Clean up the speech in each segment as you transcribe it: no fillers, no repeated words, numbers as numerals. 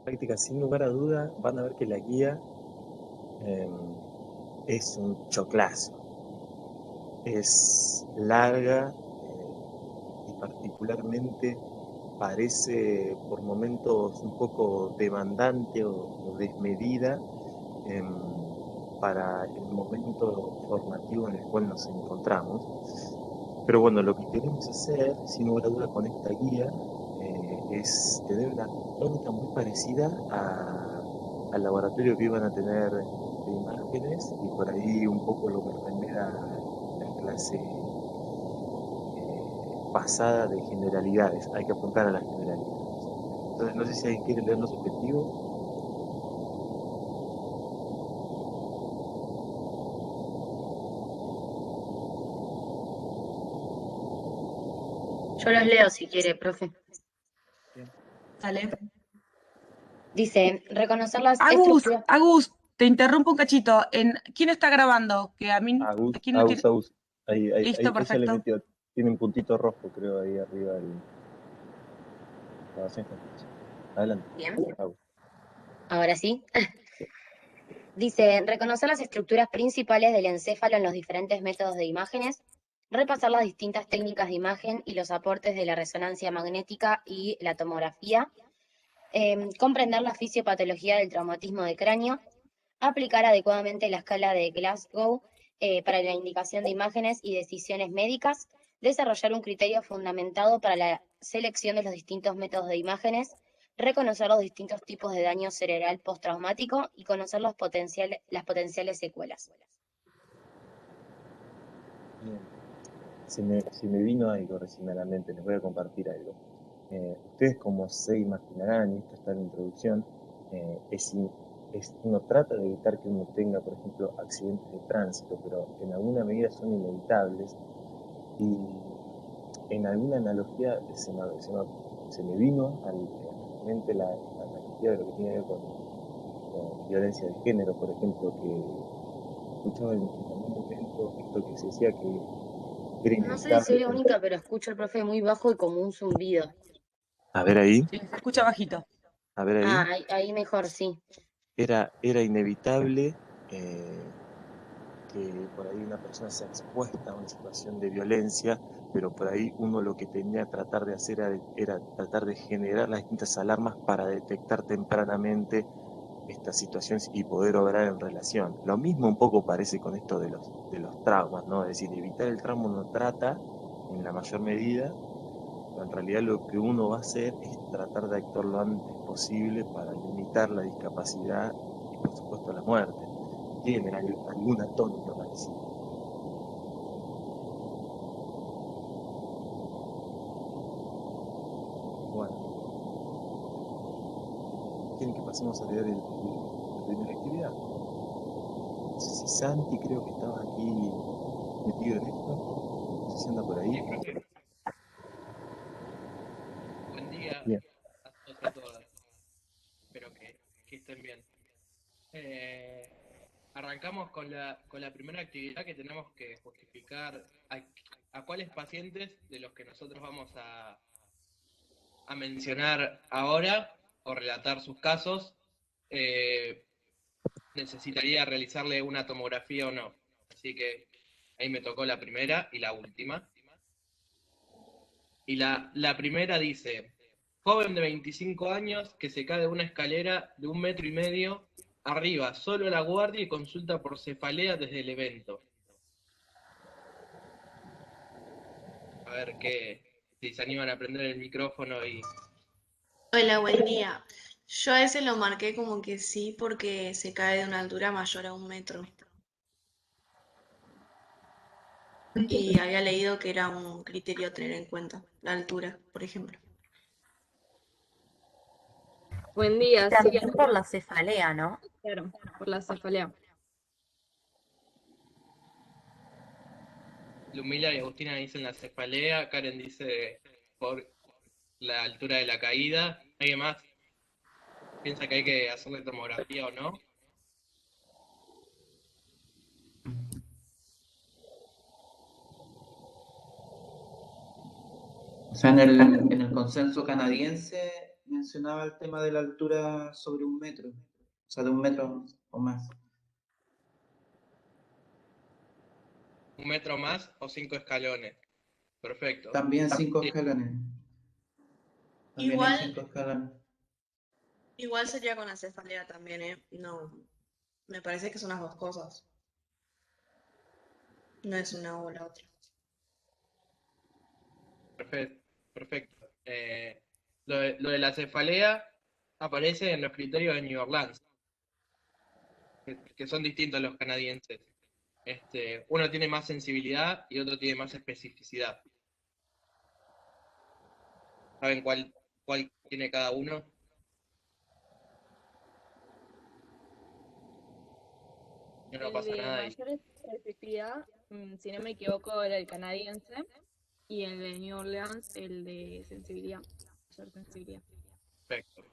práctica, sin lugar a duda, van a ver que la guía eh, es un choclazo. Es larga y particularmente parece por momentos un poco demandante o desmedida em, para el momento formativo en el cual nos encontramos. Pero bueno, lo que queremos hacer, sin lugar a duda, con esta guía es tener una tónica muy parecida al laboratorio que iban a tener de imágenes y por ahí un poco lo que remeda la clase pasada de generalidades. Hay que apuntar a las generalidades. Entonces, no sé si alguien quiere leer los objetivos. Yo los leo si quiere, profe. Bien. Dale. Dice, reconocer las Agus, estructuras. Agus, te interrumpo un cachito. ¿Quién está grabando? Que a mí, Agus, aquí no Agus, tiene. Agus. Listo, Ella le perfecto. metió, tiene un puntito rojo, creo, ahí arriba del grabación. Adelante, Bien, Agus. ahora sí. Dice, reconocer las estructuras principales del encéfalo en los diferentes métodos de imágenes, repasar las distintas técnicas de imagen y los aportes de la resonancia magnética y la tomografía, comprender la fisiopatología del traumatismo de cráneo, aplicar adecuadamente la escala de Glasgow para la indicación de imágenes y decisiones médicas, desarrollar un criterio fundamentado para la selección de los distintos métodos de imágenes, reconocer los distintos tipos de daño cerebral postraumático y conocer las potenciales secuelas. Bien. Se me vino algo recién a la mente, les voy a compartir algo. Ustedes como se imaginarán, y esto está en la introducción, uno trata de evitar que uno tenga, por ejemplo, accidentes de tránsito, pero en alguna medida son inevitables y en alguna analogía se me vino a la mente la analogía de lo que tiene que ver con violencia de género, por ejemplo, que escuchaba en algún momento esto que se decía que era No sé si soy inevitable. la única, pero escucho al profe muy bajo y como un zumbido. A ver ahí, Sí, se escucha bajito. a ver ahí. Ah, ahí mejor, sí. Era inevitable eh, que por ahí una persona sea expuesta a una situación de violencia, pero por ahí uno lo que tenía que tratar de hacer era tratar de generar las distintas alarmas para detectar tempranamente estas situaciones y poder obrar en relación. Lo mismo un poco parece con esto de los traumas, ¿no? Es decir, evitar el trauma uno trata en la mayor medida, pero en realidad lo que uno va a hacer es tratar de actuar lo antes posible para limitar la discapacidad y por supuesto la muerte. Tienen alguna tónica parecida. Bueno, quieren que pasemos a leer la primera actividad. No sé si Santi creo que estaba aquí metido en esto. No sé si anda por ahí. Sí, profe. Buen día Bien. a todos y a todas. Espero que estén bien. Eh, Arrancamos con la primera actividad que tenemos que justificar a cuáles pacientes de los que nosotros vamos a mencionar ahora o relatar sus casos eh, necesitaría realizarle una tomografía o no. Así que ahí me tocó la primera y la última. Y la primera dice, joven de 25 años que se cae de una escalera de 1,5 metros, arriba, solo la guardia y consulta por cefalea desde el evento. A ver si se animan a prender el micrófono y... Hola, buen día. Yo a ese lo marqué como que sí porque se cae de una altura mayor a 1 metro. Y había leído que era un criterio a tener en cuenta, la altura, por ejemplo. Buen Y día, sí, también por la cefalea, ¿no? claro, por la cefalea. Lumila y Agustina dicen la cefalea, Karen dice por la altura de la caída. ¿Alguien más piensa que hay que hacerle tomografía o no? O sea, en el consenso canadiense mencionaba el tema de la altura sobre 1 metro, o sea, de 1 metro o más. 1 metro más o 5 escalones. Perfecto. También 5 Sí, escalones. También hay Igual, 5 escalones. igual sería con la cefalea también, ¿eh? No, me parece que son las dos cosas. No es una o la otra. perfecto. Perfecto. Lo de la cefalea aparece en los criterios de New Orleans, que son distintos a los canadienses. Uno tiene más sensibilidad y otro tiene más especificidad. ¿Saben cuál tiene cada uno? No El pasa de nada y mayor especificidad, si no me equivoco, era el canadiense, y el de New Orleans, el de sensibilidad, mayor sensibilidad. perfecto.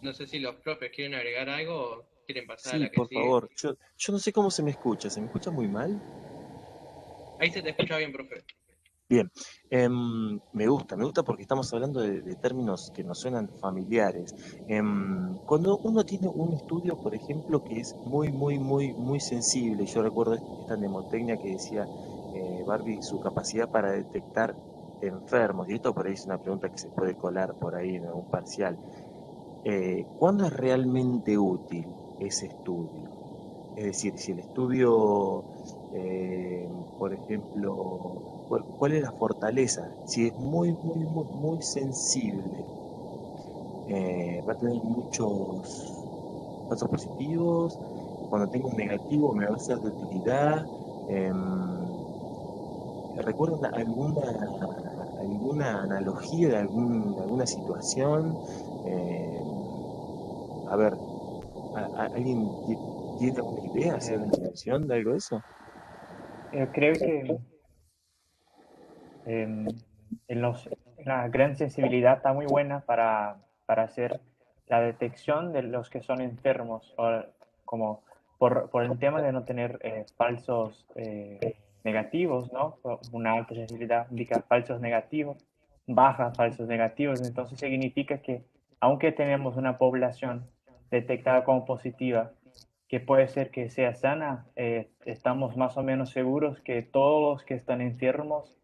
No sé si los profes quieren agregar algo o quieren pasar a Sí, la que por sigue. favor. Yo no sé cómo se me escucha. ¿Se me escucha muy mal? Ahí se te escucha bien, profe. Bien, me gusta porque estamos hablando de términos que nos suenan familiares. Cuando uno tiene un estudio, por ejemplo, que es muy sensible, yo recuerdo esta mnemotecnia que decía Barbie, su capacidad para detectar enfermos, y esto por ahí es una pregunta que se puede colar por ahí en algún parcial. ¿Cuándo es realmente útil ese estudio? Es decir, si el estudio, por ejemplo, ¿cuál es la fortaleza? Si es muy sensible, va a tener muchos falsos positivos. Cuando tengo un negativo, me va a ser de utilidad. ¿Recuerdan alguna analogía de alguna situación? Eh, a ver, ¿alguien tiene alguna idea, hace Eh, una mención de algo de eso? Creo que em, la gran sensibilidad está muy buena para hacer la detección de los que son enfermos, o como por el tema de no tener falsos negativos, ¿no? Una alta sensibilidad indica falsos negativos, baja falsos negativos, entonces significa que aunque tenemos una población detectada como positiva, que puede ser que sea sana, estamos más o menos seguros que todos los que están enfermos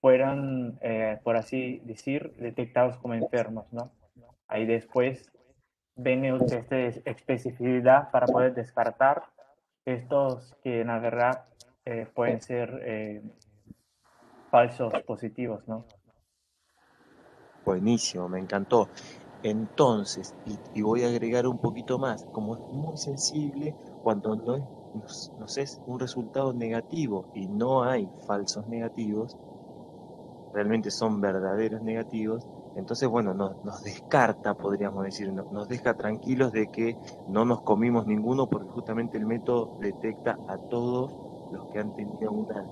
fueran, por así decir, detectados como enfermos, ¿no? Ahí después viene el test de especificidad para poder descartar estos que en la verdad pueden ser falsos positivos, ¿no? Buenísimo, me encantó. Entonces, y voy a agregar un poquito más, como es muy sensible, cuando nos es un resultado negativo y no hay falsos negativos, realmente son verdaderos negativos, entonces, bueno, nos descarta, podríamos decir, nos deja tranquilos de que no nos comimos ninguno porque justamente el método detecta a todos los que han tenido una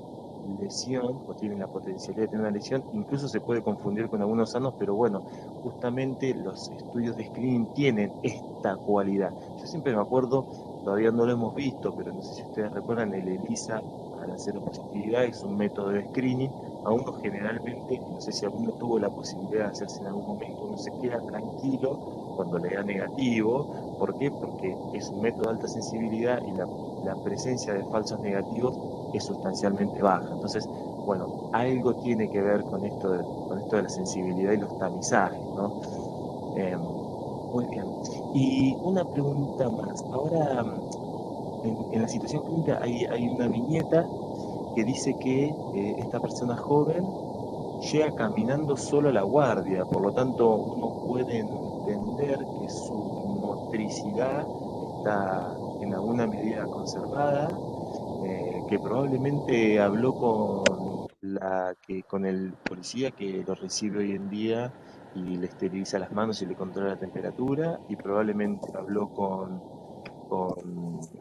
lesión o tienen la potencialidad de tener una lesión, incluso se puede confundir con algunos sanos, pero bueno, justamente los estudios de screening tienen esta cualidad. Yo siempre me acuerdo, todavía no lo hemos visto, pero no sé si ustedes recuerdan el ELISA a la seropositividad, es un método de screening. A uno generalmente, no sé si alguno tuvo la posibilidad de hacerse en algún momento, uno se queda tranquilo cuando le da negativo. ¿Por qué? Porque es un método de alta sensibilidad y la presencia de falsos negativos es sustancialmente baja. Entonces, bueno, algo tiene que ver con esto de la sensibilidad y los tamizajes, ¿no? Muy bien. Y una pregunta más. Ahora, en la situación clínica hay una viñeta que dice que esta persona joven llega caminando solo a la guardia, por lo tanto uno puede entender que su motricidad está en alguna medida conservada, que probablemente habló con el policía que lo recibe hoy en día y le esteriliza las manos y le controla la temperatura, y probablemente habló con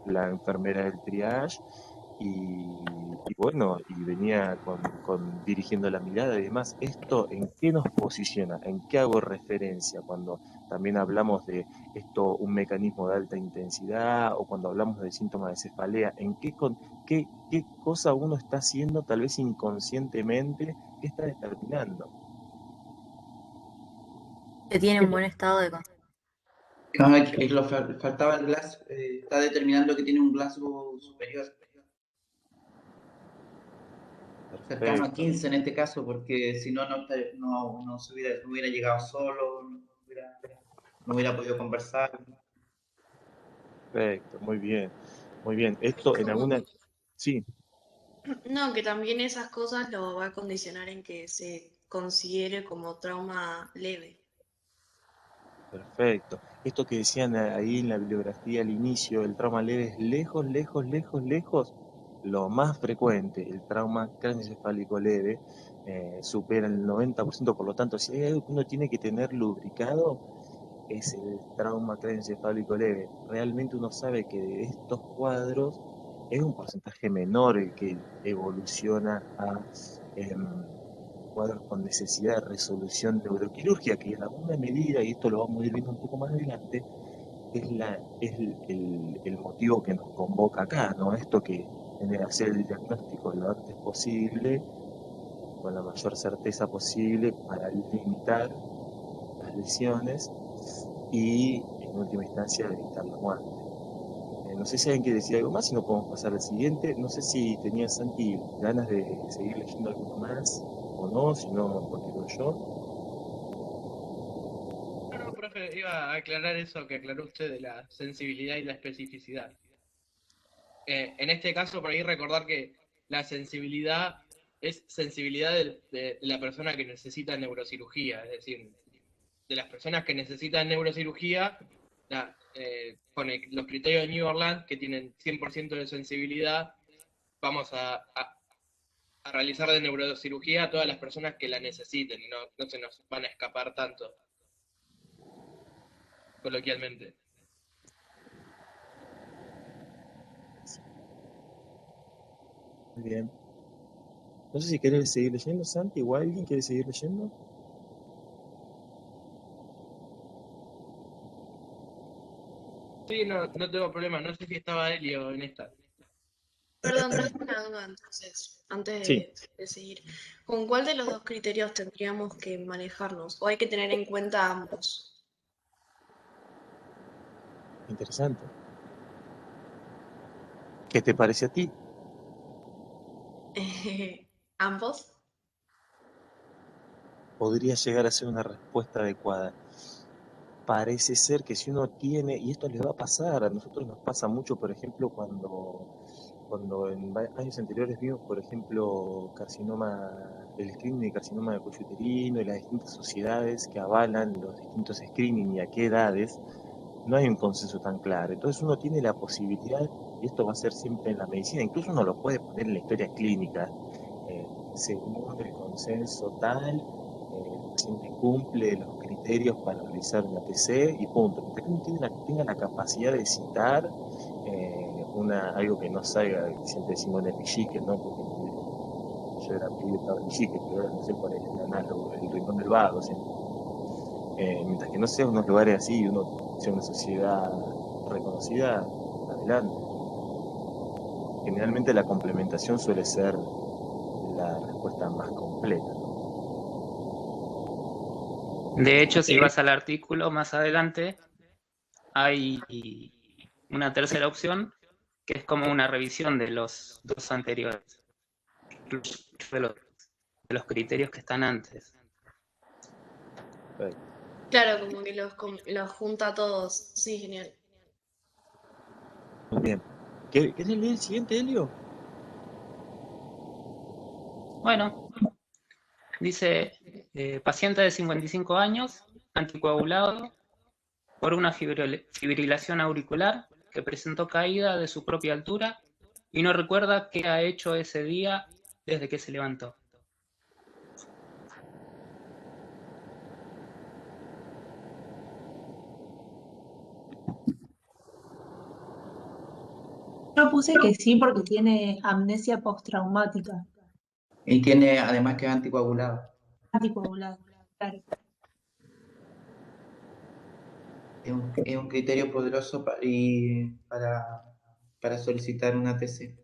la enfermera del triage y bueno, y venía dirigiendo la mirada y demás. ¿Esto en qué nos posiciona? ¿En qué hago referencia cuando también hablamos de esto, un mecanismo de alta intensidad, o cuando hablamos de síntomas de cefalea? ¿En qué cosa uno está haciendo, tal vez inconscientemente? ¿Qué está determinando? Que tiene un buen estado de Faltaba el Glasgow, está determinando que tiene un Glasgow superior, cercano a Perfecto. 15 en este caso, porque si no, no hubiera llegado solo, no hubiera podido conversar. Perfecto, muy bien. Muy bien. Esto en Como- alguna... Sí, No, que también esas cosas lo va a condicionar en que se considere como trauma leve. perfecto. Esto que decían ahí en la bibliografía al inicio, el trauma leve es lejos, lejos, lejos, lejos, lo más frecuente. El trauma craneoencefálico leve supera el 90%, por lo tanto, si hay algo que uno tiene que tener lubricado, es el trauma craneoencefálico leve. Realmente uno sabe que de estos cuadros es un porcentaje menor el que evoluciona a cuadros con necesidad de resolución neuroquirúrgica, que en alguna medida, y esto lo vamos a ir viendo un poco más adelante, es el motivo que nos convoca acá, ¿no? Esto que tener hacer el diagnóstico lo antes posible, con la mayor certeza posible, para limitar las lesiones y, en última instancia, evitar la muerte. No sé si alguien quiere decir algo más, si no podemos pasar al siguiente. No sé si tenía Santi ganas de seguir leyendo alguno más o no, si no, continúo yo. No, profe, iba a aclarar eso que aclaró usted de la sensibilidad y la especificidad. En este caso, por ahí recordar que la sensibilidad es sensibilidad de la persona que necesita neurocirugía, es decir, de las personas que necesitan neurocirugía, con los criterios de New Orleans, que tienen 100% de sensibilidad, vamos a realizar de neurocirugía a todas las personas que la necesiten y no se nos van a escapar tanto, coloquialmente. Muy bien. No sé si querés seguir leyendo, Santi, o alguien quiere seguir leyendo. Sí, no tengo problema, no sé si estaba Helio en esta. Perdón, tengo una duda entonces, antes Sí, de seguir. ¿Con cuál de los dos criterios tendríamos que manejarnos? ¿O hay que tener en cuenta ambos? interesante. ¿Qué te parece a ti? ¿Ambos? Podría llegar a ser una respuesta adecuada. Parece ser que si uno tiene, y esto les va a pasar, a nosotros nos pasa mucho, por ejemplo, cuando en años anteriores vimos, por ejemplo, el screening de carcinoma de cuello uterino y las distintas sociedades que avalan los distintos screening y a qué edades, no hay un consenso tan claro. Entonces uno tiene la posibilidad, y esto va a ser siempre en la medicina, incluso uno lo puede poner en la historia clínica, según el consenso tal, el paciente cumple los criterios para realizar una TC y punto. Mientras que uno tenga la capacidad de citar algo que no salga, siempre decimos en el Villique, ¿no? Porque yo era pibe, estaba en Villique, pero ahora no sé cuál es el análogo, el Rincón del Vago, mientras que no sea unos lugares así y uno sea una sociedad reconocida, adelante. Generalmente la complementación suele ser la respuesta más completa, ¿no? De hecho, si vas al artículo más adelante, hay una tercera opción que es como una revisión de los dos anteriores, de los criterios que están antes. Right. Claro, como que los junta a todos. Sí, genial. Muy bien. ¿Querés leer el siguiente, Helio? Bueno, dice, paciente de 55 años, anticoagulado, por una fibrilación auricular que presentó caída de su propia altura y no recuerda qué ha hecho ese día desde que se levantó. Yo puse que sí porque tiene amnesia postraumática, Y tiene además que es anticoagulado. anticoagulado. Claro. Es un criterio poderoso para solicitar una TC,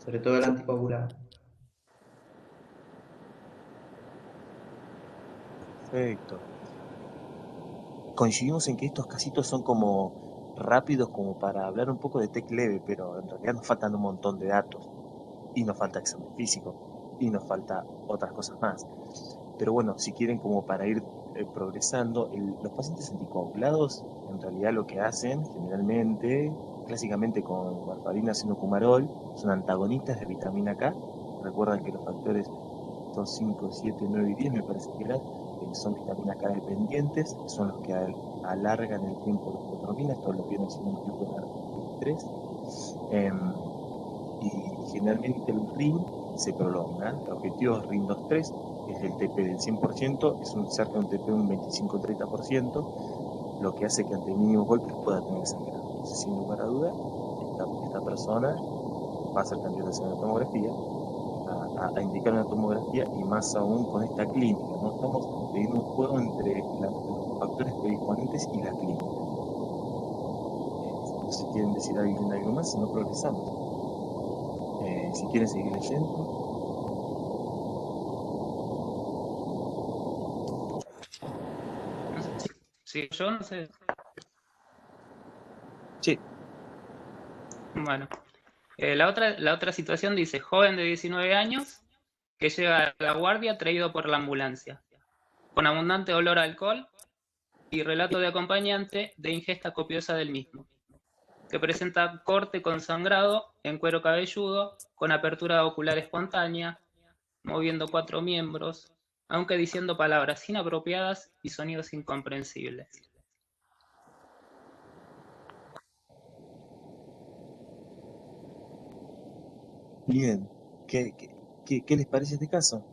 sobre todo el anticoagulado. Perfecto. Coincidimos en que estos casitos son como rápidos como para hablar un poco de TEC leve, pero en realidad nos faltan un montón de datos y nos falta examen físico y nos falta otras cosas más. Pero bueno, si quieren como para ir progresando, los pacientes anticoagulados en realidad lo que hacen generalmente, clásicamente con warfarina sinocumarol, son antagonistas de vitamina K. Recuerdan que los factores 2, 5, 7, 9 y 10 me parece que eran, son vitamina K dependientes, son los que alargan el tiempo de hemoglobina, esto lo vieron si no me equivoco en el 3. Y generalmente el RIN se prolonga. El objetivo es RIN 2.3, es el TP del 100%, es cerca de un TP de un 25-30%, lo que hace que ante mínimos golpes pueda tener sangrado. Entonces, sin lugar a duda, esta persona va a ser candidata a hacer una tomografía, a indicar una tomografía, y más aún con esta clínica, ¿no? Estamos teniendo un juego entre los factores predisponentes y la clínica. No sé si quieren decir algo más, si no progresamos. Si quieren seguir leyendo. Sí, yo no sé. Sí. Bueno, la otra situación dice, joven de 19 años que llega a la guardia traído por la ambulancia, con abundante olor a alcohol y relato de acompañante de ingesta copiosa del mismo, que presenta corte con sangrado en cuero cabelludo, con apertura ocular espontánea, moviendo 4 miembros, aunque diciendo palabras inapropiadas y sonidos incomprensibles. Bien, ¿qué les parece este caso?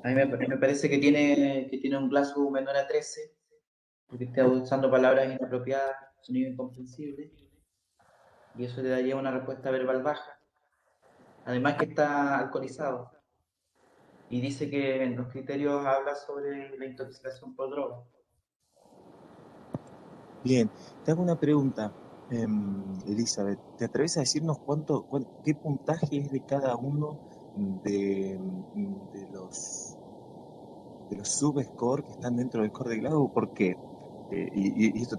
A mí me parece que tiene un Glasgow menor a 13, porque está usando palabras inapropiadas, sonido incomprensible, y eso le daría una respuesta verbal baja. Además que está alcoholizado, y dice que en los criterios habla sobre la intoxicación por droga. Bien, te hago una pregunta, Elizabeth. ¿Te atreves a decirnos qué puntaje es de cada uno de los subscore que están dentro del score de Glasgow? ¿Por qué? Y esto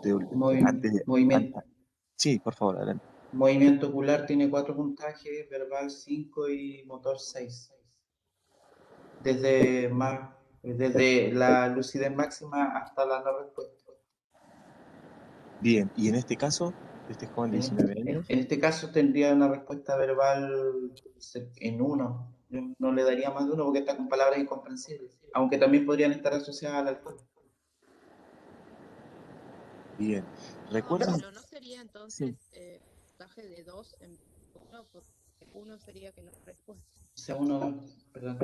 Movimiento. Sí, por favor, adelante. Movimiento ocular tiene 4 puntajes, verbal 5 y motor 6. Desde la lucidez máxima hasta la no respuesta. Bien, y en este caso, este joven de 19 años. En este caso tendría una respuesta verbal en 1. Yo no le daría más de 1 porque está con palabras incomprensibles, aunque también podrían estar asociadas al alcohol. Bien, recuerden. Pero no sería entonces puntaje de 2 en 1, porque 1 sería que no respuesta. O sea, 1, perdón.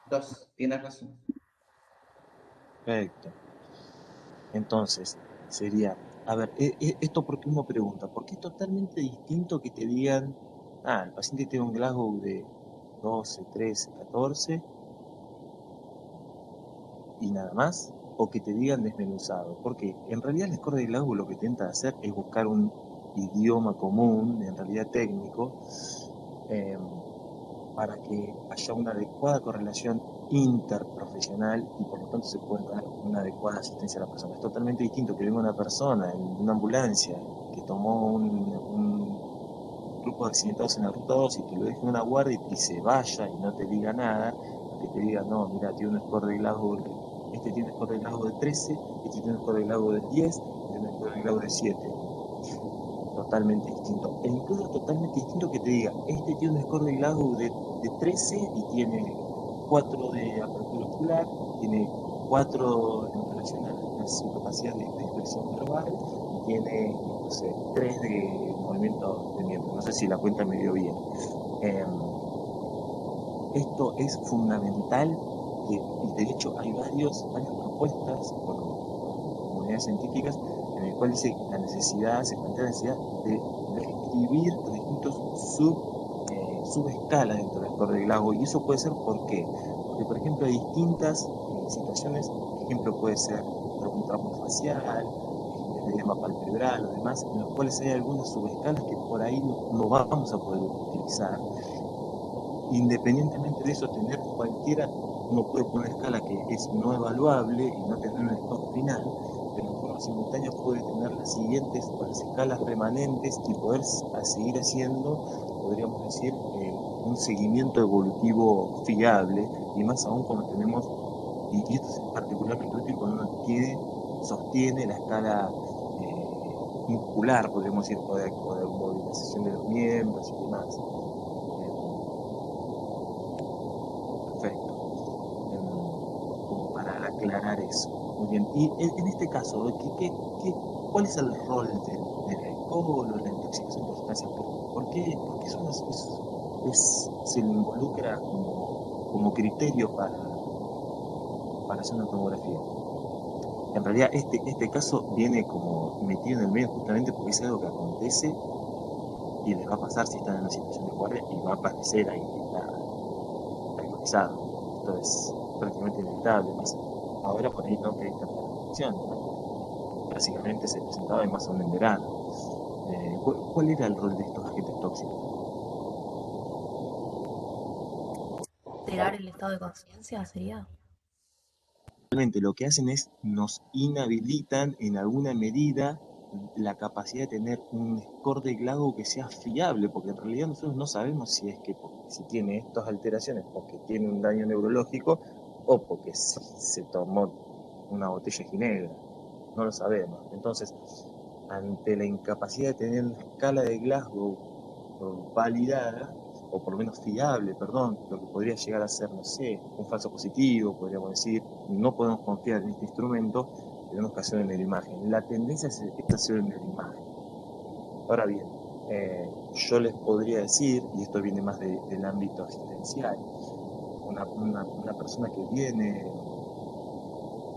2, tienes razón. Perfecto. Entonces, sería, a ver, esto porque uno pregunta, ¿por qué es totalmente distinto que te digan, el paciente tiene un Glasgow de 12, 13, 14 y nada más? O que te digan desmenuzado, porque en realidad el score de Glasgow lo que intenta hacer es buscar un idioma común, en realidad técnico, para que haya una adecuada correlación interprofesional y por lo tanto se pueda dar una adecuada asistencia a la persona. Es totalmente distinto que venga una persona en una ambulancia que tomó un grupo de accidentados en la ruta 2 y que lo deje en una guardia y se vaya y no te diga nada, que te diga, no, mira, tiene un score de Glasgow, este tiene un score de Glasgow de 13, este tiene un score de Glasgow de 10, este tiene un score de Glasgow de 7. Totalmente distinto. E incluso totalmente distinto que te diga, este tiene un score de Glasgow de 13 y tiene 4 de apertura ocular, tiene 4 en relación a su capacidad de expresión verbal y tiene, no sé, 3 de movimiento de miembro. No sé si la cuenta me dio bien. Esto es fundamental y de hecho hay varias propuestas por comunidades científicas en el cual dice se plantea la necesidad de describir los distintos subescalas dentro del score de Glasgow, y eso puede ser porque por ejemplo hay distintas situaciones. Por ejemplo, puede ser un trauma facial, edema palpebral o demás, en los cuales hay algunas subescalas que por ahí no vamos a poder utilizar. Independientemente de eso, tener cualquiera uno puede poner una escala que es no evaluable y no tener un stock final, pero en forma simultánea puede tener las siguientes o las escalas remanentes y poder seguir haciendo, podríamos decir, un seguimiento evolutivo fiable, y más aún cuando tenemos, y esto es particularmente útil cuando uno sostiene la escala muscular, podríamos decir, o de movilización de los miembros y demás. Perfecto. Como para aclarar eso. Muy bien. Y en este caso, ¿cuál es el rol del alcohol o la intoxicación por sustancias? ¿Por qué se le involucra como criterio para hacer una tomografía? En realidad, este caso viene como metido en el medio justamente porque es algo que acontece y les va a pasar si están en una situación de guardia y va a aparecer ahí que está alcoholizado. Esto es prácticamente inevitable. Más ahora por ahí no que hay tanta restricción. Básicamente se presentaba y más aún en verano. ¿Cuál era el rol de estos agentes tóxicos? ¿Alterar el estado de conciencia sería? Realmente lo que hacen es nos inhabilitan en alguna medida la capacidad de tener un score de Glasgow que sea fiable, porque en realidad nosotros no sabemos si es que si tiene estas alteraciones porque tiene un daño neurológico o porque se tomó una botella de ginebra. No lo sabemos. Entonces, ante la incapacidad de tener una escala de Glasgow validada, o por lo menos fiable, perdón, lo que podría llegar a ser, no sé, un falso positivo, podríamos decir, no podemos confiar en este instrumento, tenemos que hacer en la imagen. La tendencia es hacer en la imagen. Ahora bien, yo les podría decir, y esto viene más del ámbito asistencial, una persona que viene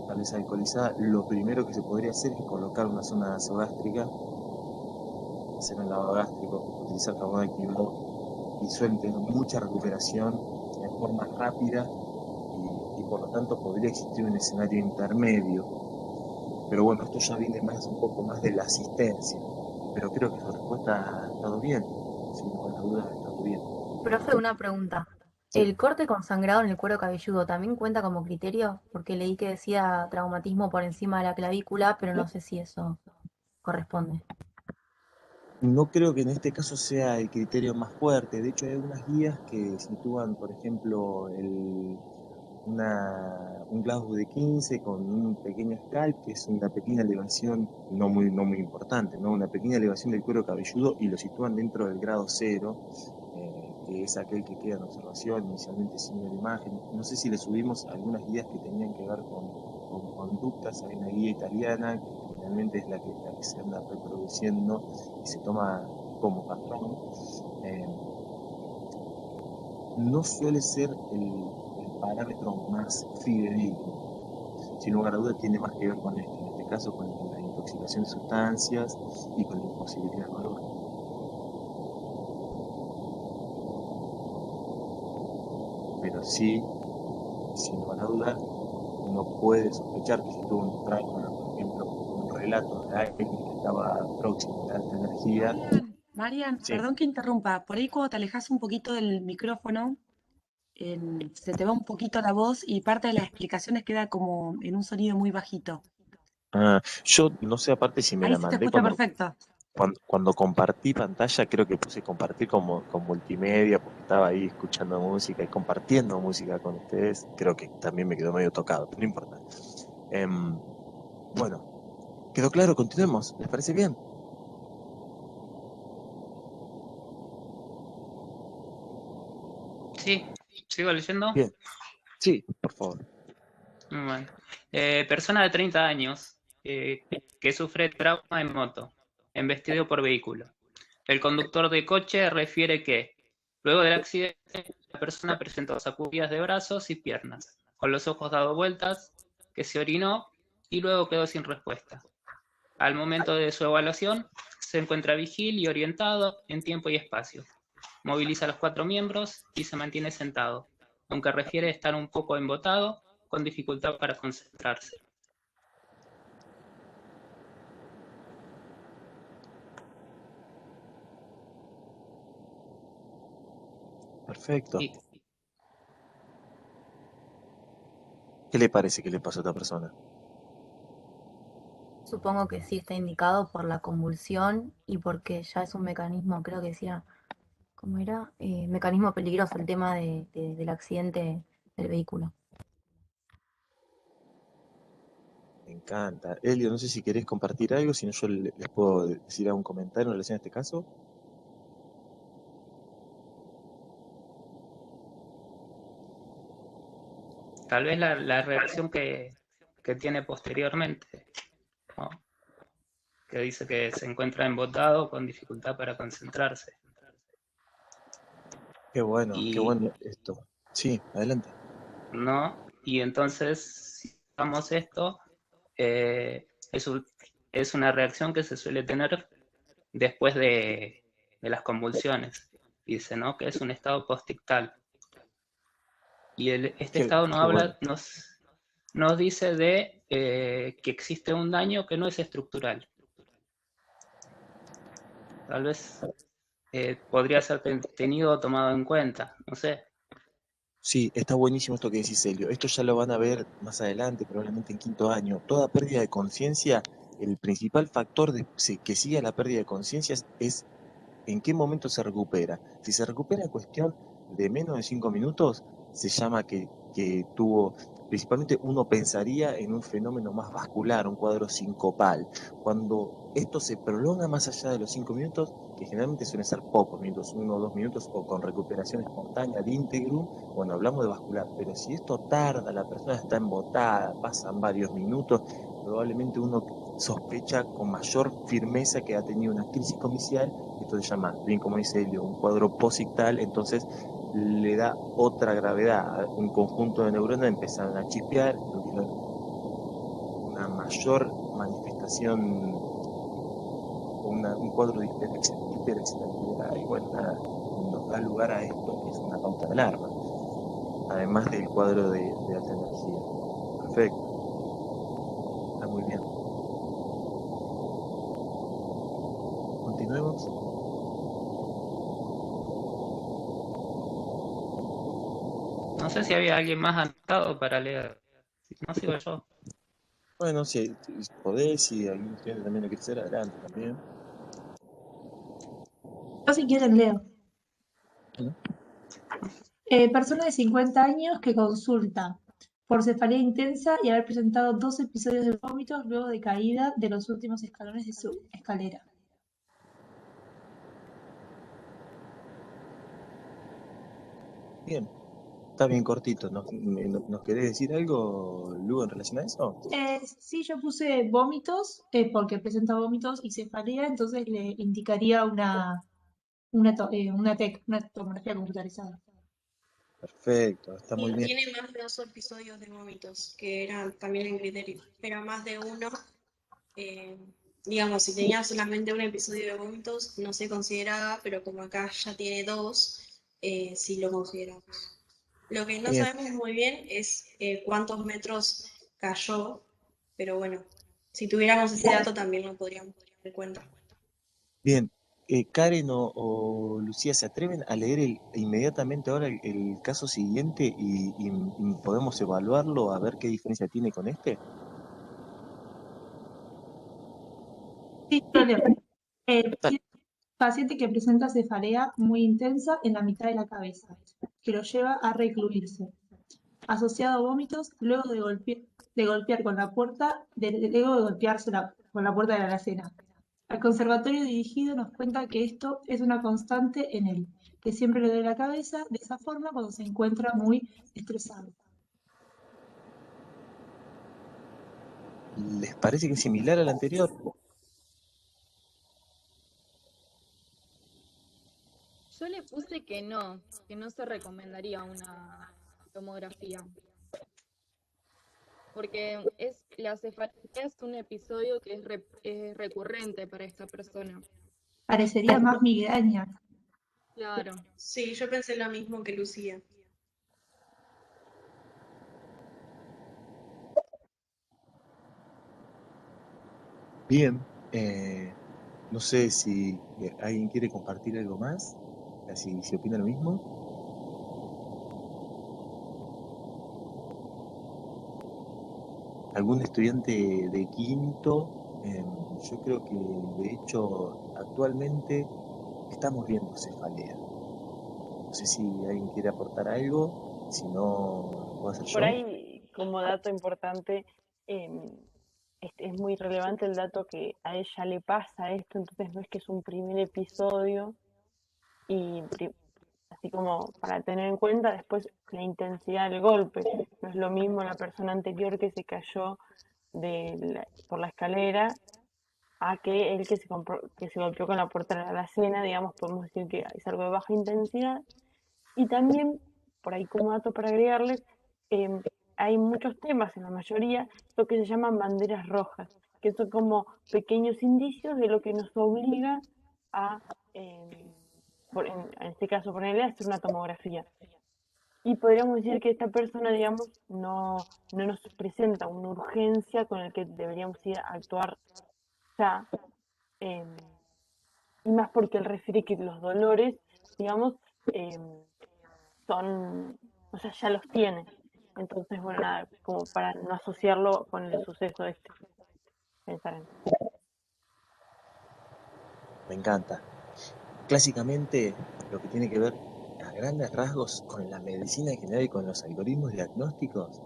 tal vez alcoholizada, lo primero que se podría hacer es colocar una zona nasogástrica, hacer un lavado gástrico, utilizar jabón activado, y suelen tener mucha recuperación en forma rápida y por lo tanto podría existir un escenario intermedio. Pero bueno, esto ya viene un poco más de la asistencia. Pero creo que su respuesta ha estado bien, sin ninguna duda ha estado bien. Profe, una pregunta. Sí. ¿El corte con sangrado en el cuero cabelludo también cuenta como criterio? Porque leí que decía traumatismo por encima de la clavícula, pero no sé si eso corresponde. No creo que en este caso sea el criterio más fuerte. De hecho, hay algunas guías que sitúan, por ejemplo, un Glasgow de 15 con un pequeño scalp, que es una pequeña elevación, no muy importante, ¿no? Una pequeña elevación del cuero cabelludo, y lo sitúan dentro del grado 0, que es aquel que queda en observación inicialmente sin la imagen. No sé si le subimos algunas guías que tenían que ver con conductas. Hay una guía italiana que generalmente es la que se anda reproduciendo y se toma como patrón. No suele ser el parámetro más fidedigno. Sin lugar a duda tiene más que ver con en este caso con la intoxicación de sustancias y con la imposibilidad de valor. Pero sí, sin lugar a duda, uno puede sospechar que si tuvo un trauma, por ejemplo, un relato de alguien que estaba próximo de alta energía. Marian, Sí. perdón que interrumpa, por ahí cuando te alejas un poquito del micrófono, se te va un poquito la voz y parte de las explicaciones queda como en un sonido muy bajito. Yo no sé aparte si me Ahí la se te mandé escucha perfecto. cuando compartí pantalla, creo que puse compartir con multimedia, porque estaba ahí escuchando música y compartiendo música con ustedes. Creo que también me quedó medio tocado, pero no importa. Bueno, ¿quedó claro? Continuemos. ¿Les parece bien? Sí, sigo leyendo. Bien. Sí, por favor. Bueno. Persona de 30 años que sufre trauma en moto, embestido por vehículo. El conductor de coche refiere que, luego del accidente, la persona presentó sacudidas de brazos y piernas, con los ojos dados vueltas, que se orinó y luego quedó sin respuesta. Al momento de su evaluación, se encuentra vigil y orientado en tiempo y espacio. Moviliza los 4 miembros y se mantiene sentado, aunque refiere estar un poco embotado, con dificultad para concentrarse. Perfecto. ¿Qué le parece que le pasó a esta persona? Supongo que sí está indicado por la convulsión y porque ya es un mecanismo, creo que decía, ¿cómo era? Mecanismo peligroso el tema del accidente del vehículo. Me encanta. Elio, no sé si querés compartir algo, si no yo les puedo decir algún comentario en relación a este caso. Tal vez la reacción que tiene posteriormente, ¿no? Que dice que se encuentra embotado con dificultad para concentrarse. Qué bueno Y esto. Sí, adelante. ¿no? Y entonces, si usamos esto, es una reacción que se suele tener después de las convulsiones. Dice, ¿no? Que es un estado postictal. Y este estado Qué bueno. nos dice de que existe un daño que no es estructural. Tal vez podría ser tenido o tomado en cuenta, no sé. Sí, está buenísimo esto que decís, Elio. Esto ya lo van a ver más adelante, probablemente en quinto año. Toda pérdida de conciencia, el principal factor que sigue a la pérdida de conciencia es en qué momento se recupera. Si se recupera en cuestión de menos de 5 minutos, se llama que tuvo, principalmente uno pensaría en un fenómeno más vascular, un cuadro sincopal. Cuando esto se prolonga más allá de los 5 minutos, que generalmente suelen ser pocos minutos, 1 o 2 minutos, o con recuperación espontánea de íntegrum, bueno, hablamos de vascular, pero si esto tarda, la persona está embotada, pasan varios minutos, probablemente uno sospecha con mayor firmeza que ha tenido una crisis comicial. Esto se llama, bien como dice Elio, un cuadro posictal, entonces le da otra gravedad. Un conjunto de neuronas empiezan a chispear, una mayor manifestación, un cuadro de hiperexcitabilidad, y bueno, nada, nos da lugar a esto, que es una pauta de alarma, además del cuadro de alta energía. Perfecto, está muy bien. Continuemos. No sé si había alguien más anotado para leer. Si no, sigo yo. Bueno, si podés, si algún estudiante también lo quiere hacer, adelante también. Yo si quieren leo. Bueno. Persona de 50 años que consulta por cefalea intensa y haber presentado 2 episodios de vómitos luego de caída de los últimos escalones de su escalera. Bien, está bien cortito. ¿Nos querés decir algo, Lu, en relación a eso? Sí, yo puse vómitos porque presenta vómitos y cefalea, entonces le indicaría una tomografía computarizada. Perfecto, está muy Y bien. tiene más de 2 episodios de vómitos, que era también en criterio, pero más de uno. Digamos, si tenía solamente un episodio de vómitos, no se consideraba, pero como acá ya tiene 2, sí lo consideramos. Lo que no Bien, sabemos muy bien es cuántos metros cayó, pero bueno, si tuviéramos ese dato también lo podríamos tener en cuenta. bien. Karen o Lucía, ¿se atreven a leer inmediatamente ahora el caso siguiente y podemos evaluarlo a ver qué diferencia tiene con este? Sí, yo leo. Dale. Paciente que presenta cefalea muy intensa en la mitad de la cabeza, que lo lleva a recluirse, asociado a vómitos luego de golpear con la puerta, luego de golpearse con la puerta de la alacena. Al conservatorio dirigido nos cuenta que esto es una constante en él, que siempre le duele la cabeza de esa forma cuando se encuentra muy estresado. ¿Les parece que es similar al anterior? Yo le puse que no se recomendaría una tomografía. Porque la cefalea es un episodio que es recurrente para esta persona. Parecería más migraña. Claro. Sí, yo pensé lo mismo que Lucía. Bien, no sé si alguien quiere compartir algo más, si opina lo mismo. algún estudiante de quinto, yo creo que de hecho actualmente estamos viendo cefalea. No sé si alguien quiere aportar algo, si no, lo puedo hacer Por yo. ahí, como dato importante, es muy relevante el dato que a ella le pasa esto, entonces no es que es un primer episodio, y así como para tener en cuenta después la intensidad del golpe. No es lo mismo la persona anterior que se cayó por la escalera a que el que se golpeó con la puerta de la alacena, digamos, podemos decir que es algo de baja intensidad. Y también, por ahí como dato para agregarles, hay muchos temas, en la mayoría, lo que se llaman banderas rojas, que son como pequeños indicios de lo que nos obliga a, en este caso, ponerle a hacer una tomografía. Y podríamos decir que esta persona, digamos, no nos presenta una urgencia con la que deberíamos ir a actuar ya, y más porque él refiere que los dolores, digamos, son, o sea, ya los tiene. Entonces, bueno, nada, como para no asociarlo con el suceso este, pensar en. Me encanta. Clásicamente, lo que tiene que ver a grandes rasgos con la medicina en general y con los algoritmos diagnósticos,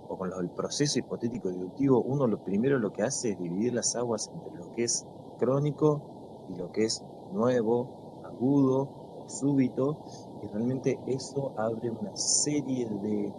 o con el proceso hipotético deductivo, uno lo que hace es dividir las aguas entre lo que es crónico y lo que es nuevo, agudo o súbito, y realmente eso abre una serie de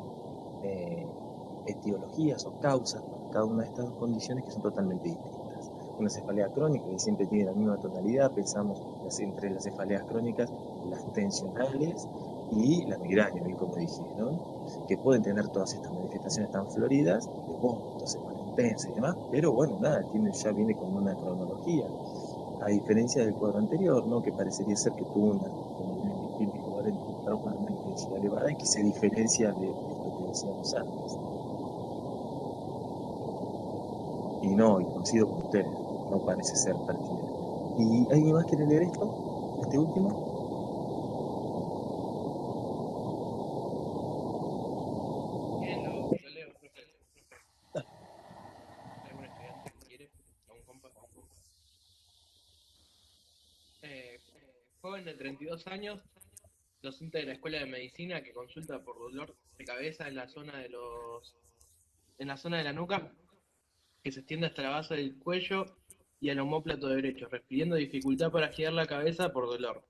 etiologías o causas para cada una de estas dos condiciones que son totalmente distintas. Una cefalea crónica que siempre tiene la misma tonalidad, pensamos entre las cefaleas crónicas, las tensionales y la migraña, bien como dije, ¿no? Que pueden tener todas estas manifestaciones tan floridas, de vómitos, cefalea intensa y demás, pero bueno, nada, ya viene con una cronología, a diferencia del cuadro anterior, ¿no? Que parecería ser que tuvo una intensidad elevada y que se diferencia de lo que decíamos antes. Y no, y coincido con ustedes, no parece ser pertinente. ¿Y alguien más quiere leer esto? ¿Este último? Bien, lo leo, profe. ¿Algún estudiante que quiere? ¿Algún compa? Joven de 32 años, docente de la Escuela de Medicina que consulta por dolor de cabeza en la zona de la nuca, que se extiende hasta la base del cuello y al omóplato derecho, refiriendo dificultad para girar la cabeza por dolor.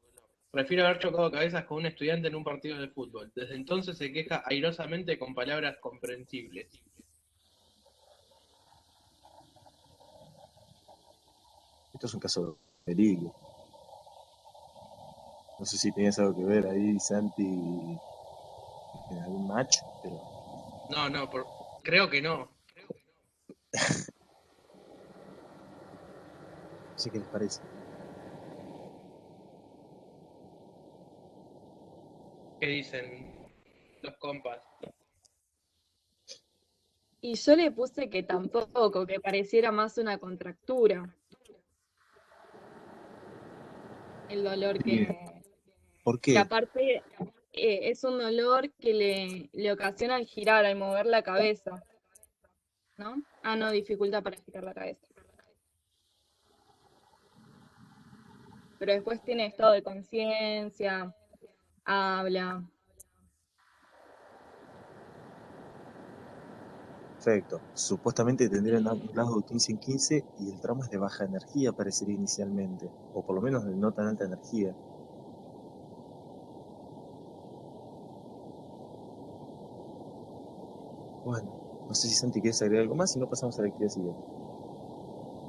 Refiere haber chocado cabezas con un estudiante en un partido de fútbol. Desde entonces se queja airosamente con palabras comprensibles. Esto es un caso verídico. No sé si tenías algo que ver ahí, Santi, en algún match, pero... No, creo que no. No sé qué les parece. ¿Qué dicen los compas? Y yo le puse que tampoco, que pareciera más una contractura. El dolor que ¿Por que qué? aparte es un dolor que le ocasiona al girar, al mover la cabeza, ¿no? Ah, no, dificultad para girar la cabeza. Pero después tiene estado de conciencia, habla. Perfecto. Supuestamente tendrían un rasgo de 15 en 15 y el trauma es de baja energía, parecería inicialmente, o por lo menos de no tan alta energía. Bueno, no sé si Santi quieres agregar algo más, si no pasamos a la actividad siguiente.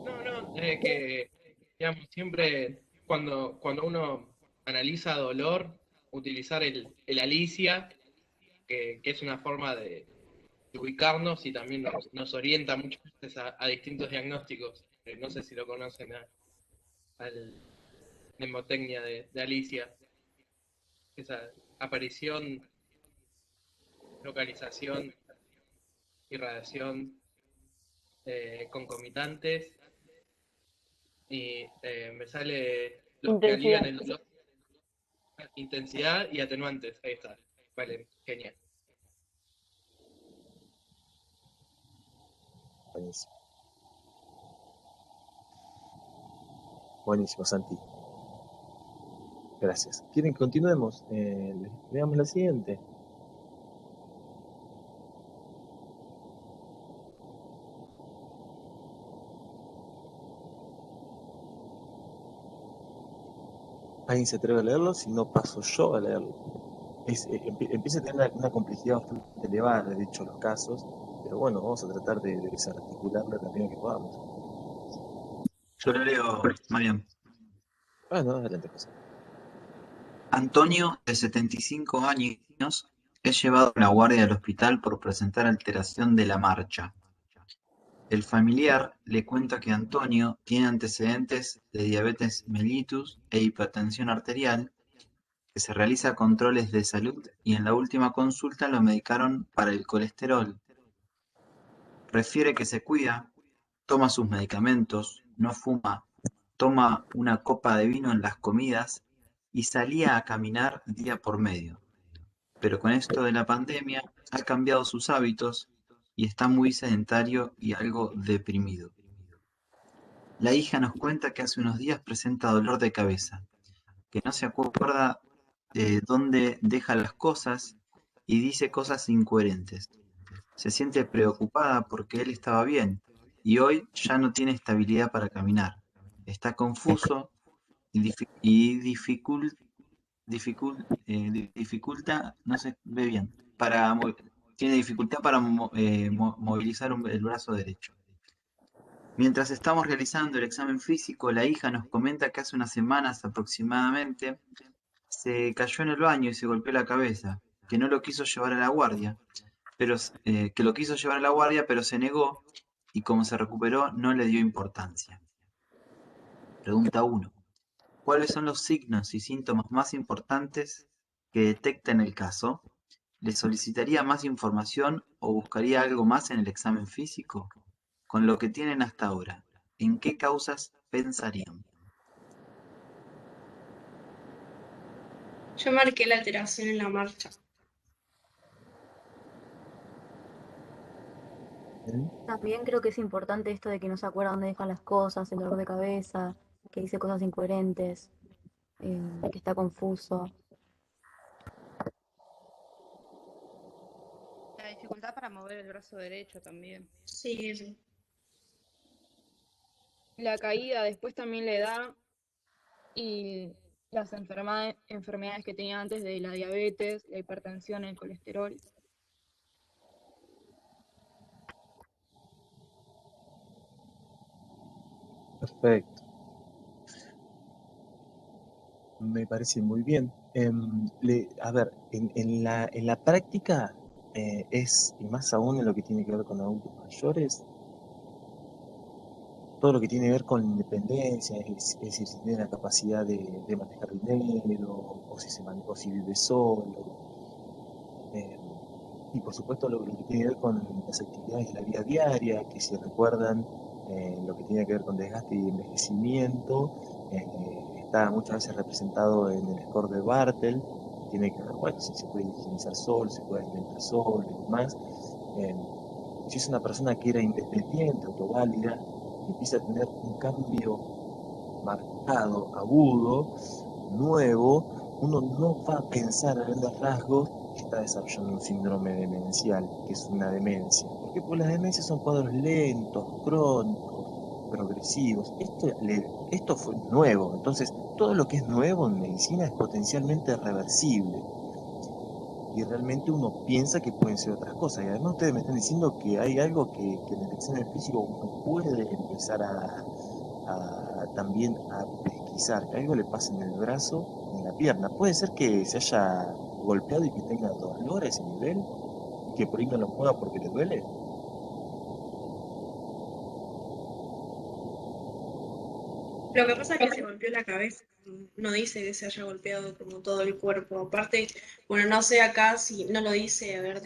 No, que digamos, siempre cuando uno analiza dolor, utilizar el Alicia, que es una forma de ubicarnos y también nos orienta muchas veces a distintos diagnósticos. No sé si lo conocen al mnemotecnia de Alicia, esa aparición, localización, irradiación, concomitantes, y me sale los que alivian el dolor, intensidad y atenuantes. Ahí está. Vale, genial. Buenísimo. Buenísimo, Santi. Gracias. ¿Quieren que continuemos? Veamos la siguiente. ¿Alguien se atreve a leerlo? Si no, paso yo a leerlo. Empieza a tener una complejidad bastante elevada, de hecho, los casos, pero bueno, vamos a tratar de desarticularlo la medida que podamos. Yo lo leo, Mariam. Bueno, adelante, José. Antonio, de 75 años, es llevado a la guardia del hospital por presentar alteración de la marcha. El familiar le cuenta que Antonio tiene antecedentes de diabetes mellitus e hipertensión arterial, que se realiza controles de salud y en la última consulta lo medicaron para el colesterol. Refiere que se cuida, toma sus medicamentos, no fuma, toma una copa de vino en las comidas y salía a caminar día por medio. Pero con esto de la pandemia ha cambiado sus hábitos y está muy sedentario y algo deprimido. La hija nos cuenta que hace unos días presenta dolor de cabeza, que no se acuerda de dónde deja las cosas y dice cosas incoherentes. Se siente preocupada porque él estaba bien y hoy ya no tiene estabilidad para caminar. Está confuso y dificulta, no se ve bien, tiene dificultad para movilizar el brazo derecho. Mientras estamos realizando el examen físico, la hija nos comenta que hace unas semanas aproximadamente se cayó en el baño y se golpeó la cabeza, que no lo quiso llevar a la guardia, pero se negó y como se recuperó no le dio importancia. Pregunta 1. ¿Cuáles son los signos y síntomas más importantes que detecta en el caso? ¿Le solicitaría más información o buscaría algo más en el examen físico? Con lo que tienen hasta ahora, ¿en qué causas pensarían? Yo marqué la alteración en la marcha. También creo que es importante esto de que no se acuerda dónde dejan las cosas, el dolor de cabeza, que dice cosas incoherentes, que está confuso. La dificultad para mover el brazo derecho también. Sí, eso. La caída después también le da y las enfermedades que tenía antes de la diabetes, la hipertensión, el colesterol. Perfecto. Me parece muy bien. A ver, en la práctica y más aún en lo que tiene que ver con adultos mayores, todo lo que tiene que ver con independencia, es decir, si tiene la capacidad de manejar dinero, o si vive solo, y por supuesto lo que tiene que ver con las actividades de la vida diaria, que si recuerdan lo que tiene que ver con desgaste y envejecimiento, está muchas veces representado en el score de Bartel, tiene que ver, bueno, si se puede higienizar solo, se puede alimentar solo y demás. Si es una persona que era independiente, autoválida, empieza a tener un cambio marcado, agudo, nuevo, uno no va a pensar a grandes rasgos que está desarrollando un síndrome demencial, que es una demencia. ¿Por qué? Porque las demencias son cuadros lentos, crónicos, progresivos. Esto fue nuevo, entonces todo lo que es nuevo en medicina es potencialmente reversible. Y realmente uno piensa que pueden ser otras cosas. Y además ustedes me están diciendo que hay algo que en el examen físico uno puede empezar también a pesquisar, que algo le pase en el brazo, en la pierna. Puede ser que se haya golpeado y que tenga dolor a ese nivel, y que por ahí no lo mueva porque le duele. Lo que pasa es que se golpeó la cabeza, no dice que se haya golpeado como todo el cuerpo. Aparte, bueno, no sé acá si no lo dice, a ver,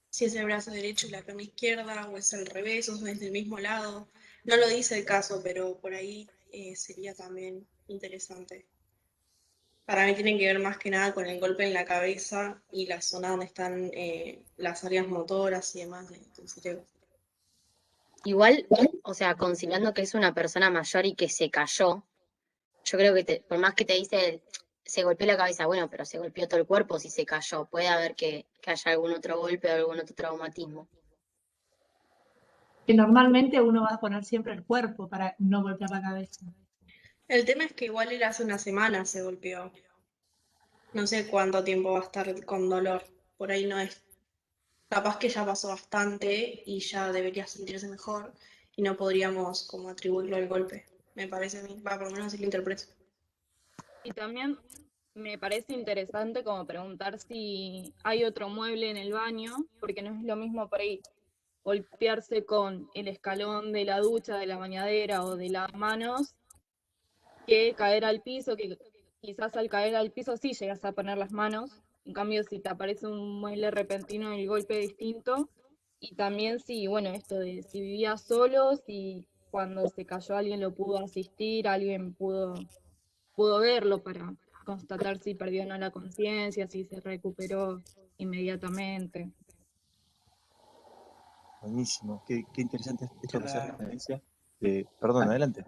si es el brazo derecho y la pierna izquierda, o es al revés, o es del mismo lado. No lo dice el caso, pero por ahí sería también interesante. Para mí tienen que ver más que nada con el golpe en la cabeza y la zona donde están las áreas motoras y demás del cerebro. Igual, o sea, considerando que es una persona mayor y que se cayó, yo creo que por más que te dice se golpeó la cabeza, bueno, pero se golpeó todo el cuerpo si se cayó. Puede haber que haya algún otro golpe o algún otro traumatismo. Que normalmente uno va a poner siempre el cuerpo para no golpear la cabeza. El tema es que igual él hace una semana se golpeó. No sé cuánto tiempo va a estar con dolor. Por ahí no es. Capaz que ya pasó bastante y ya debería sentirse mejor y no podríamos como atribuirlo al golpe. Me parece a mí. Va, por lo menos así lo interpreto. Y también me parece interesante como preguntar si hay otro mueble en el baño, porque no es lo mismo por ahí golpearse con el escalón de la ducha, de la bañadera o de las manos, que caer al piso, que quizás al caer al piso sí llegas a poner las manos. En cambio, si te aparece un mueble repentino, el golpe es distinto. Y también si, bueno, esto de si vivía solo, si cuando se cayó alguien lo pudo asistir, alguien pudo verlo para constatar si perdió o no la conciencia, si se recuperó inmediatamente. Buenísimo, qué interesante esto que hace referencia. Perdón, adelante.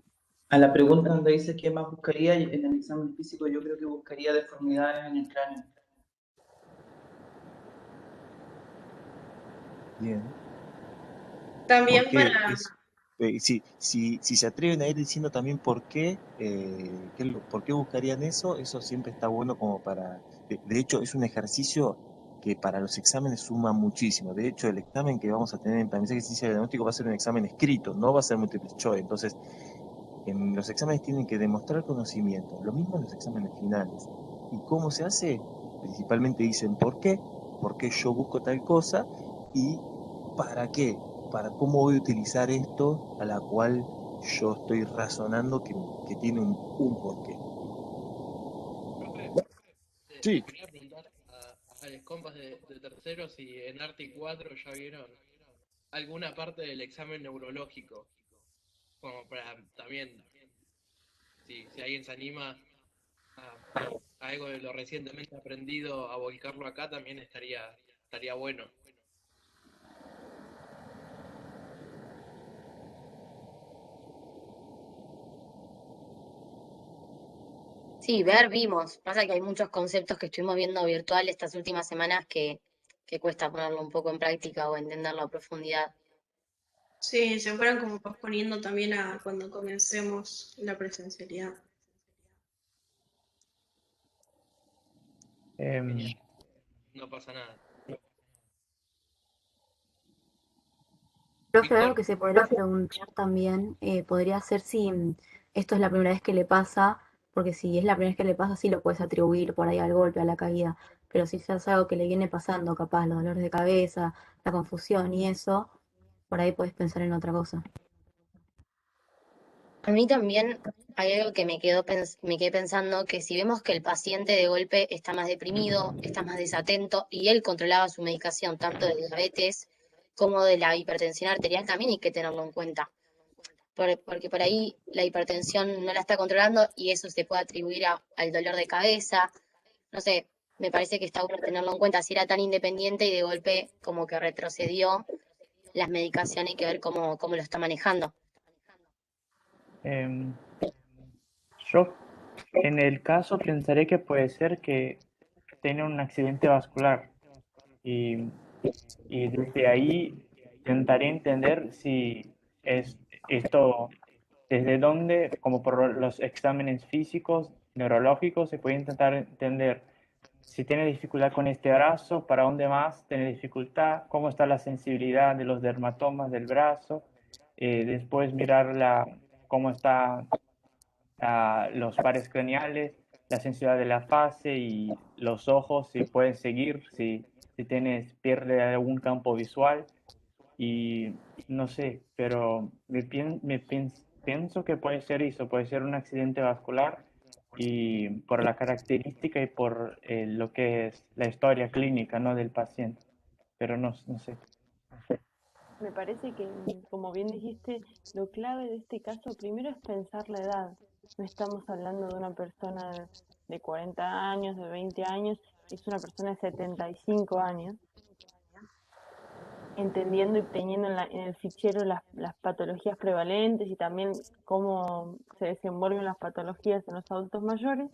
A la pregunta donde dice qué más buscaría, en el examen físico yo creo que buscaría deformidades en el cráneo. Bien. También Porque para. si se atreven a ir diciendo también por qué, por qué buscarían eso, eso siempre está bueno como para... De hecho, es un ejercicio que para los exámenes suma muchísimo. De hecho, el examen que vamos a tener en aprendizaje de ciencia diagnóstico va a ser un examen escrito, no va a ser multiple choice. Entonces, en los exámenes tienen que demostrar conocimiento. Lo mismo en los exámenes finales. ¿Y cómo se hace? Principalmente dicen por qué yo busco tal cosa y para qué, para cómo voy a utilizar esto a la cual yo estoy razonando que tiene un porqué. Sí. Le quería preguntar a los compas de tercero si en Arte 4 ya vieron alguna parte del examen neurológico, como para también, si alguien se anima a algo de lo recientemente aprendido a volcarlo acá, también estaría bueno. Sí, vimos. Pasa que hay muchos conceptos que estuvimos viendo virtual estas últimas semanas que cuesta ponerlo un poco en práctica o entenderlo a profundidad. Sí, se fueron como posponiendo también a cuando comencemos la presencialidad. No pasa nada. Profe, algo que se podría preguntar también, podría ser si esto es la primera vez que le pasa, porque si es la primera vez que le pasa, sí lo puedes atribuir por ahí al golpe, a la caída, pero si ya es algo que le viene pasando, capaz los dolores de cabeza, la confusión y eso, por ahí puedes pensar en otra cosa. A mí también hay algo que me quedé pensando, que si vemos que el paciente de golpe está más deprimido, está más desatento y él controlaba su medicación tanto de diabetes como de la hipertensión arterial, también hay que tenerlo en cuenta. Porque por ahí la hipertensión no la está controlando y eso se puede atribuir al dolor de cabeza. No sé, me parece que está bueno tenerlo en cuenta. Si era tan independiente y de golpe como que retrocedió las medicaciones, hay que ver cómo lo está manejando. Yo en el caso pensaré que puede ser que tiene un accidente vascular y, y desde ahí intentaré entender si es esto, desde dónde, como por los exámenes físicos, neurológicos, se puede intentar entender si tiene dificultad con este brazo, para dónde más tiene dificultad, cómo está la sensibilidad de los dermatomas del brazo, después mirar cómo está los pares craneales, la sensibilidad de la fase y los ojos, si puedes seguir, si pierde algún campo visual. Y no sé, pero pienso que puede ser eso, puede ser un accidente vascular y por la característica y por lo que es la historia clínica, ¿no?, del paciente, pero no sé. Me parece que, como bien dijiste, lo clave de este caso primero es pensar la edad. No estamos hablando de una persona de 40 años, de 20 años, es una persona de 75 años. entendiendo y teniendo en el fichero las patologías prevalentes y también cómo se desenvuelven las patologías en los adultos mayores.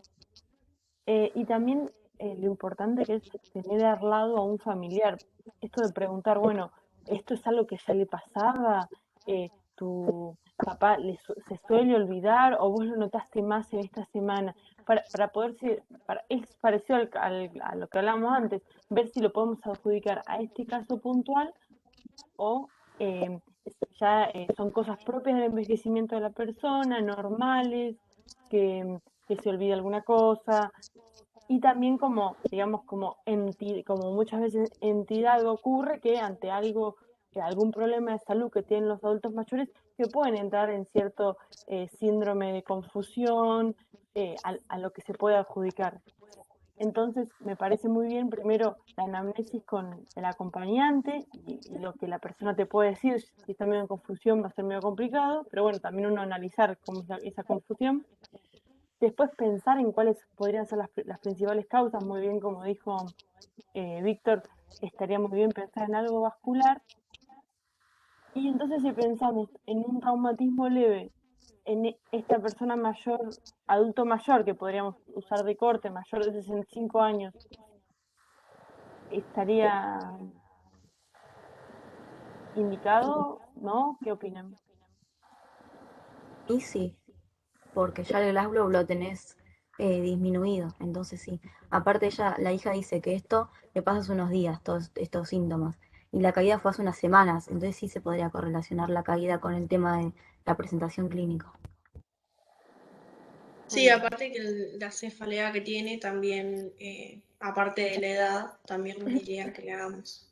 Y también lo importante que es tener al lado a un familiar. Esto de preguntar, bueno, ¿esto es algo que ya le pasaba? ¿Tu papá se suele olvidar o vos lo notaste más en esta semana? Para poder ser, es parecido a lo que hablamos antes, ver si lo podemos adjudicar a este caso puntual o ya son cosas propias del envejecimiento de la persona, normales, que se olvida alguna cosa, y también como, digamos, como muchas veces entidad ocurre que ante algún problema de salud que tienen los adultos mayores, que pueden entrar en cierto síndrome de confusión, a lo que se puede adjudicar. Entonces, me parece muy bien primero la anamnesis con el acompañante y lo que la persona te puede decir. Si está medio en confusión va a ser medio complicado, pero bueno, también uno analizar cómo es esa confusión. Después pensar en cuáles podrían ser las principales causas, muy bien como dijo Víctor, estaría muy bien pensar en algo vascular. Y entonces si pensamos en un traumatismo leve, en esta persona mayor, adulto mayor, que podríamos usar de corte, mayor de 65 años, estaría indicado, ¿no? ¿Qué opinan? Y sí, porque ya el Glasgow lo tenés disminuido, entonces sí. Aparte ella, la hija dice que esto le pasa hace unos días, todos estos síntomas, y la caída fue hace unas semanas, entonces sí se podría correlacionar la caída con el tema de la presentación clínica. Sí, aparte que la cefalea que tiene también, aparte de la edad, también nos diría que le hagamos.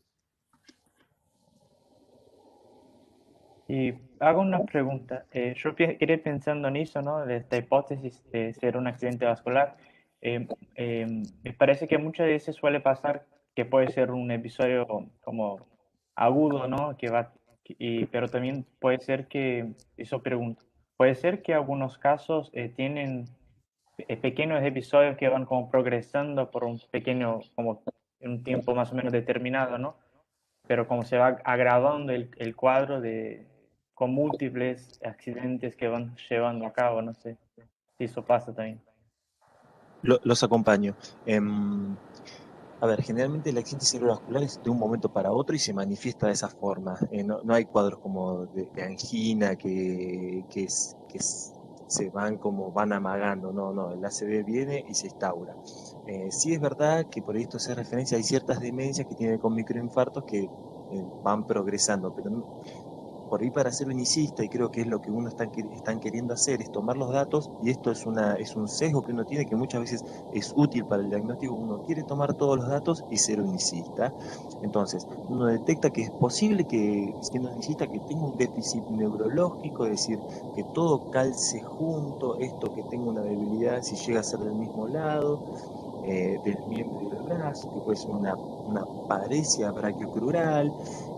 Y hago una pregunta. Yo quedé pensando en eso, ¿no? De esta hipótesis de ser un accidente vascular. Me parece que muchas veces suele pasar que puede ser un episodio como agudo, ¿no? Pero también puede ser que, eso pregunto, puede ser que algunos casos tienen pequeños episodios que van como progresando por un pequeño, como en un tiempo más o menos determinado, ¿no? Pero como se va agravando el cuadro con múltiples accidentes que van llevando a cabo, no sé si eso pasa también. Los acompaño. A ver, generalmente el accidente cerebrovascular es de un momento para otro y se manifiesta de esa forma. No hay cuadros como de angina se van amagando. No, el ACV viene y se instaura. Sí es verdad que por esto se hace referencia, hay ciertas demencias que tienen con microinfartos que van progresando, pero por ahí para ser unicista, y creo que es lo que uno están queriendo hacer, es tomar los datos, y esto es un sesgo que uno tiene que muchas veces es útil para el diagnóstico. Uno quiere tomar todos los datos y ser unicista. Entonces, uno detecta que es posible que, siendo unicista, que tenga un déficit neurológico, es decir, que todo calce junto, esto que tenga una debilidad si llega a ser del mismo lado, del miembro del brazo, que puede ser una paresia brachiocrural,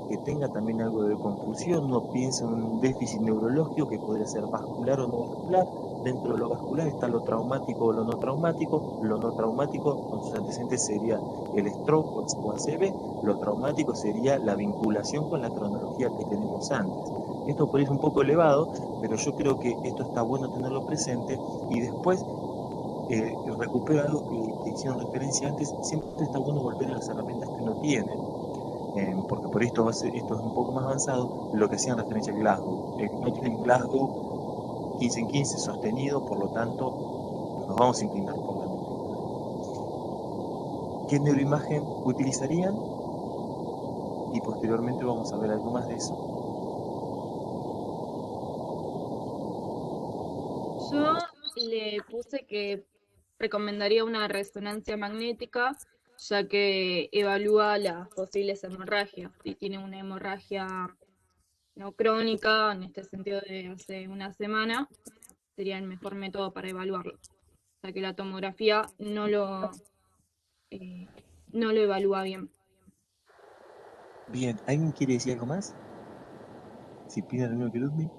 que tenga también algo de confusión. Uno piensa en un déficit neurológico que podría ser vascular o no vascular. Dentro de lo vascular está lo traumático o lo no traumático. Lo no traumático, con sus antecedentes, sería el stroke o ACV. Lo traumático sería la vinculación con la cronología que tenemos antes. Esto puede ser un poco elevado, pero yo creo que esto está bueno tenerlo presente. Y después recupero algo que hicieron referencia antes. Siempre está bueno volver a las herramientas que uno tiene, porque por esto esto es un poco más avanzado, lo que hacían referencia a Glasgow. No tienen Glasgow 15 en 15 sostenido, por lo tanto nos vamos a inclinar por la mente. ¿Qué neuroimagen utilizarían? Y posteriormente vamos a ver algo más de eso. Yo le puse que recomendaría una resonancia magnética, ya que evalúa las posibles hemorragias. Si tiene una hemorragia no crónica, en este sentido de hace una semana, sería el mejor método para evaluarlo, ya que la tomografía no lo evalúa bien. Bien, ¿alguien quiere decir algo más? Si piden lo mismo que Ludmila.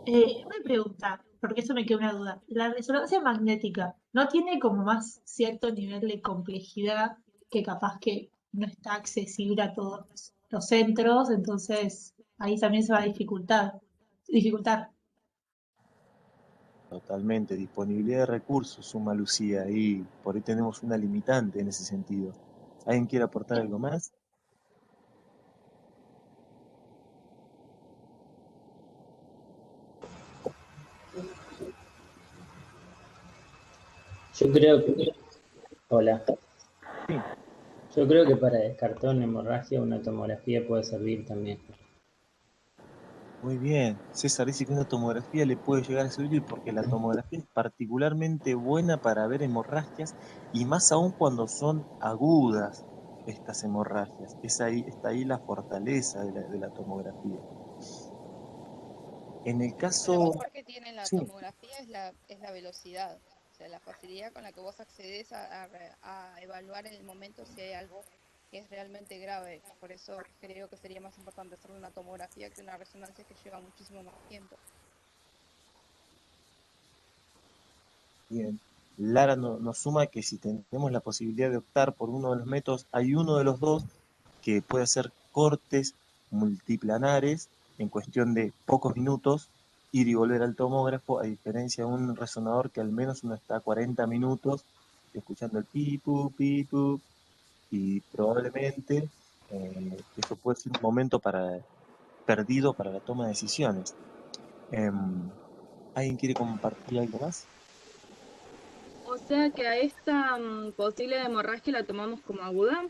Una pregunta, porque eso me queda una duda. La resonancia magnética no tiene como más cierto nivel de complejidad que capaz que no está accesible a todos los centros, entonces ahí también se va a dificultar. Totalmente, disponibilidad de recursos, suma Lucía, y por ahí tenemos una limitante en ese sentido. ¿Alguien quiere aportar algo más? Yo creo que, hola, Sí. yo creo que para descartar una hemorragia una tomografía puede servir también. Muy bien, César dice que una tomografía le puede llegar a servir porque la tomografía es particularmente buena para ver hemorragias y más aún cuando son agudas estas hemorragias. Está ahí la fortaleza de la tomografía. En el Lo caso, mejor que tiene la sí, tomografía es la velocidad, o sea, la facilidad con la que vos accedes a evaluar en el momento si hay algo que es realmente grave. Por eso creo que sería más importante hacer una tomografía que una resonancia que lleva muchísimo más tiempo. bien. Lara nos suma que si tenemos la posibilidad de optar por uno de los métodos, hay uno de los dos que puede hacer cortes multiplanares en cuestión de pocos minutos, ir y volver al tomógrafo, a diferencia de un resonador que al menos uno está 40 minutos escuchando el pipu, pipu, y probablemente eso puede ser un momento perdido para la toma de decisiones. ¿Alguien quiere compartir algo más? O sea que a esta posible hemorragia la tomamos como aguda.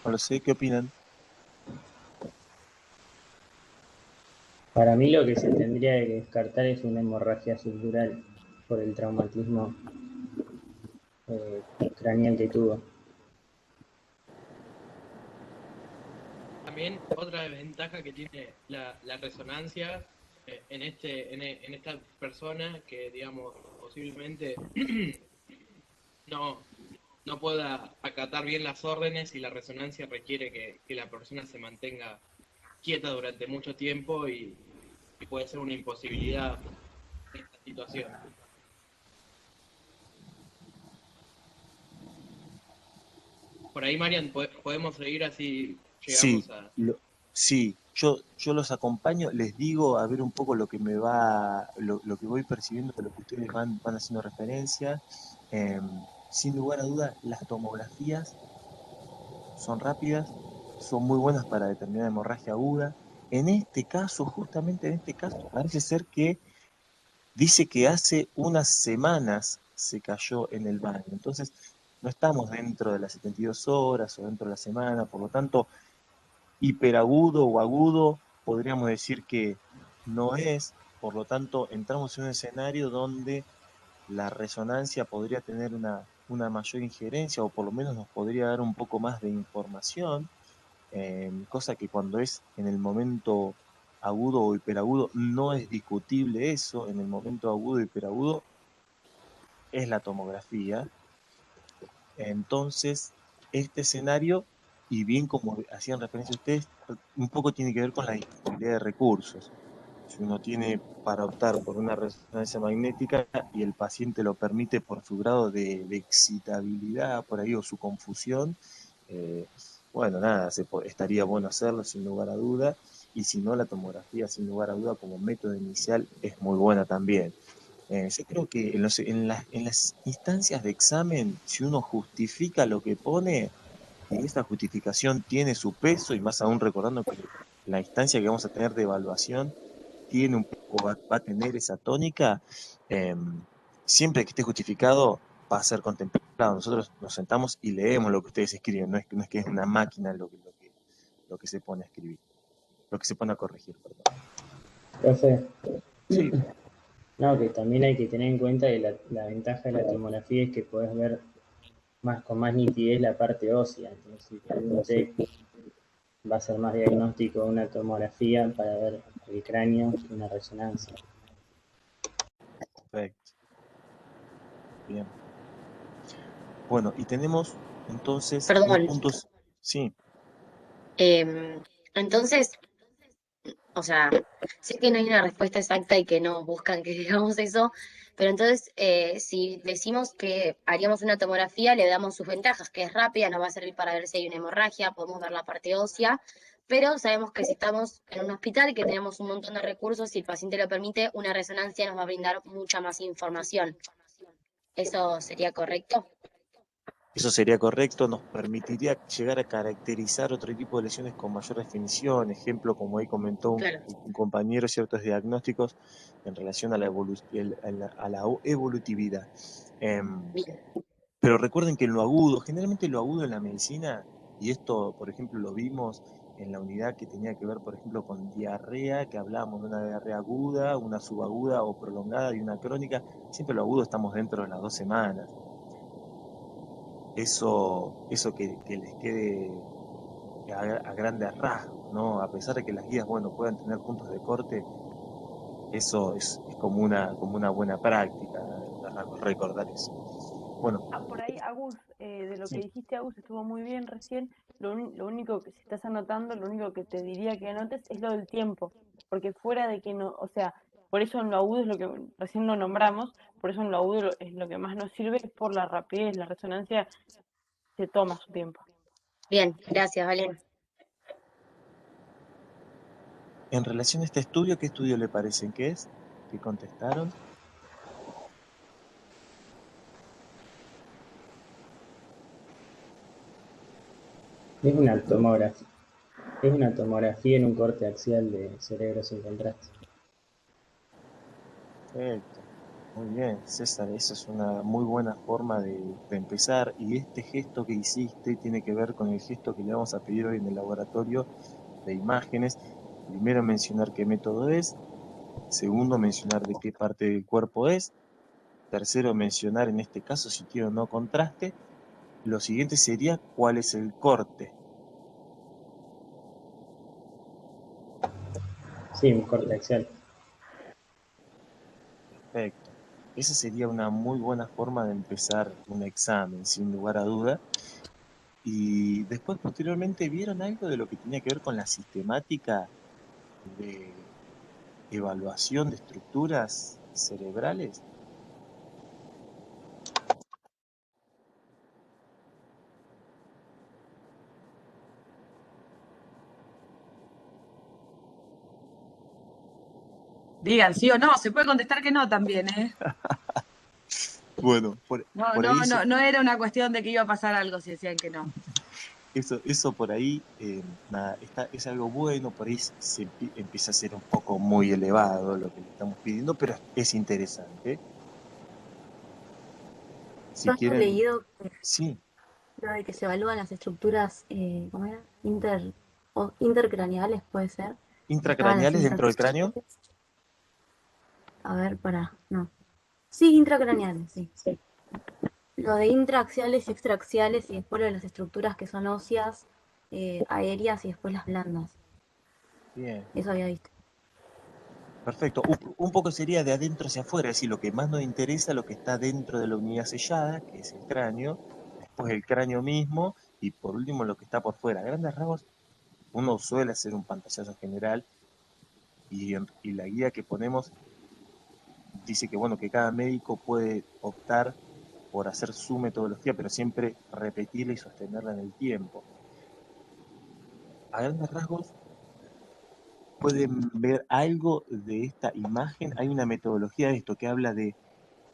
No lo sé, ¿qué opinan? Para mí lo que se tendría que descartar es una hemorragia subdural por el traumatismo craneal que tuvo. También otra desventaja que tiene la resonancia en esta persona que, digamos, posiblemente no, no pueda acatar bien las órdenes y la resonancia requiere que la persona se mantenga quieta durante mucho tiempo y puede ser una imposibilidad en esta situación. Por ahí, Marian, podemos seguir así Sí, llegamos a... sí, yo los acompaño, les digo a ver un poco lo que me va, lo que voy percibiendo de lo que ustedes van haciendo referencia. Sin lugar a duda, las tomografías son rápidas, son muy buenas para determinar hemorragia aguda. En este caso, justamente en este caso, parece ser que dice que hace unas semanas se cayó en el baño. Entonces, no estamos dentro de las 72 horas o dentro de la semana, por lo tanto, hiperagudo o agudo, podríamos decir que no es, por lo tanto, entramos en un escenario donde la resonancia podría tener una mayor injerencia o por lo menos nos podría dar un poco más de información, cosa que cuando es en el momento agudo o hiperagudo no es discutible eso, en el momento agudo o hiperagudo es la tomografía. Entonces, este escenario, y bien como hacían referencia ustedes, un poco tiene que ver con la disponibilidad de recursos. Si uno tiene para optar por una resonancia magnética y el paciente lo permite por su grado de excitabilidad por ahí o su confusión, bueno, nada, estaría bueno hacerlo sin lugar a duda, y si no, la tomografía sin lugar a duda como método inicial es muy buena también. Yo creo que en las instancias de examen, si uno justifica lo que pone, y esta justificación tiene su peso, y más aún recordando que la instancia que vamos a tener de evaluación tiene un poco, va a tener esa tónica, eh, siempre que esté justificado va a ser contemplado. Nosotros nos sentamos y leemos lo que ustedes escriben, no es que es una máquina lo que se pone a escribir, lo que se pone a corregir, perdón. Profe, Sí, no, que también hay que tener en cuenta que la ventaja de la tomografía es que podés ver con más nitidez la parte ósea. Entonces, si te un TEC, va a ser más diagnóstico una tomografía para ver el cráneo que una resonancia. perfecto. Bien. Bueno, y tenemos entonces un Perdón, punto. Sí, Entonces, o sea, sé que no hay una respuesta exacta y que no buscan que digamos eso, pero entonces, si decimos que haríamos una tomografía, le damos sus ventajas, que es rápida, nos va a servir para ver si hay una hemorragia, podemos ver la parte ósea, pero sabemos que si estamos en un hospital y que tenemos un montón de recursos, si el paciente lo permite, una resonancia nos va a brindar mucha más información. ¿Eso sería correcto? Eso sería correcto, nos permitiría llegar a caracterizar otro tipo de lesiones con mayor definición, ejemplo, como ahí comentó Claro. un compañero, ciertos diagnósticos en relación a la, a la evolutividad. Bien. Pero recuerden que en lo agudo, generalmente lo agudo en la medicina, y esto, por ejemplo, lo vimos en la unidad que tenía que ver, por ejemplo, con diarrea, que hablábamos de una diarrea aguda, una subaguda o prolongada y una crónica, siempre lo agudo estamos dentro de las 2 semanas. Eso que les quede a grandes rasgos, ¿no? A pesar de que las guías, bueno, puedan tener puntos de corte, eso es como una buena práctica, recordar eso. Bueno, Por ahí, Agus, de lo que sí. dijiste, Agus, estuvo muy bien recién. Lo único que, si estás anotando, lo único que te diría que anotes es lo del tiempo. Porque fuera de que no, o sea, por eso en lo agudo es lo que recién lo nombramos, por eso en lo agudo es lo que más nos sirve, es por la rapidez, la resonancia se toma su tiempo. Bien, gracias, Valen. En relación a este estudio, ¿qué estudio le parecen que es? ¿Qué contestaron? Es una tomografía en un corte axial de cerebro sin contraste. Perfecto. Muy bien, César, esa es una muy buena forma de empezar. Y este gesto que hiciste tiene que ver con el gesto que le vamos a pedir hoy en el laboratorio de imágenes. Primero, mencionar qué método es. Segundo, mencionar de qué parte del cuerpo es. Tercero, mencionar en este caso si tiene o no contraste. Lo siguiente sería cuál es el corte. Sí, un corte axial. Perfecto. Esa sería una muy buena forma de empezar un examen, sin lugar a duda. Y después, posteriormente, ¿vieron algo de lo que tenía que ver con la sistemática de evaluación de estructuras cerebrales? Digan sí o no, se puede contestar que no también, ¿eh? Bueno, por ahí No era una cuestión de que iba a pasar algo si decían que no. eso por ahí, nada, es algo bueno, por ahí se empieza a ser un poco muy elevado lo que le estamos pidiendo, pero es interesante. Si Yo había quieren, leído sí, lo de que se evalúan las estructuras, ¿cómo era? Intercraneales, puede ser. Estaban las intracraneales dentro del cráneo. intraaxiales. A ver, no. Sí, intracraneales, sí. Lo de intraaxiales y extraaxiales y después lo de las estructuras que son óseas, aéreas y después las blandas. Bien, Eso había visto. perfecto. Un poco sería de adentro hacia afuera, es decir, lo que más nos interesa, lo que está dentro de la unidad sellada, que es el cráneo, después el cráneo mismo, y por último lo que está por fuera. A grandes rasgos, uno suele hacer un pantallazo general y la guía que ponemos dice que, bueno, que cada médico puede optar por hacer su metodología, pero siempre repetirla y sostenerla en el tiempo. A grandes rasgos, pueden ver algo de esta imagen. Hay una metodología de esto que habla de,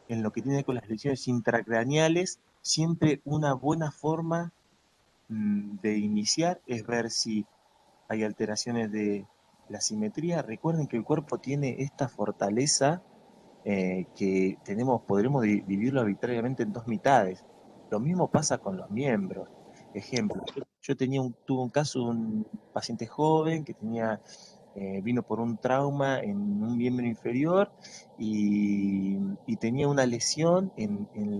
en lo que tiene con las lesiones intracraneales, siempre una buena forma de iniciar es ver si hay alteraciones de la simetría. Recuerden que el cuerpo tiene esta fortaleza que podremos dividirlo arbitrariamente en 2 mitades. Lo mismo pasa con los miembros. Ejemplo, yo tuve un caso de un paciente joven que vino por un trauma en un miembro inferior y tenía una lesión en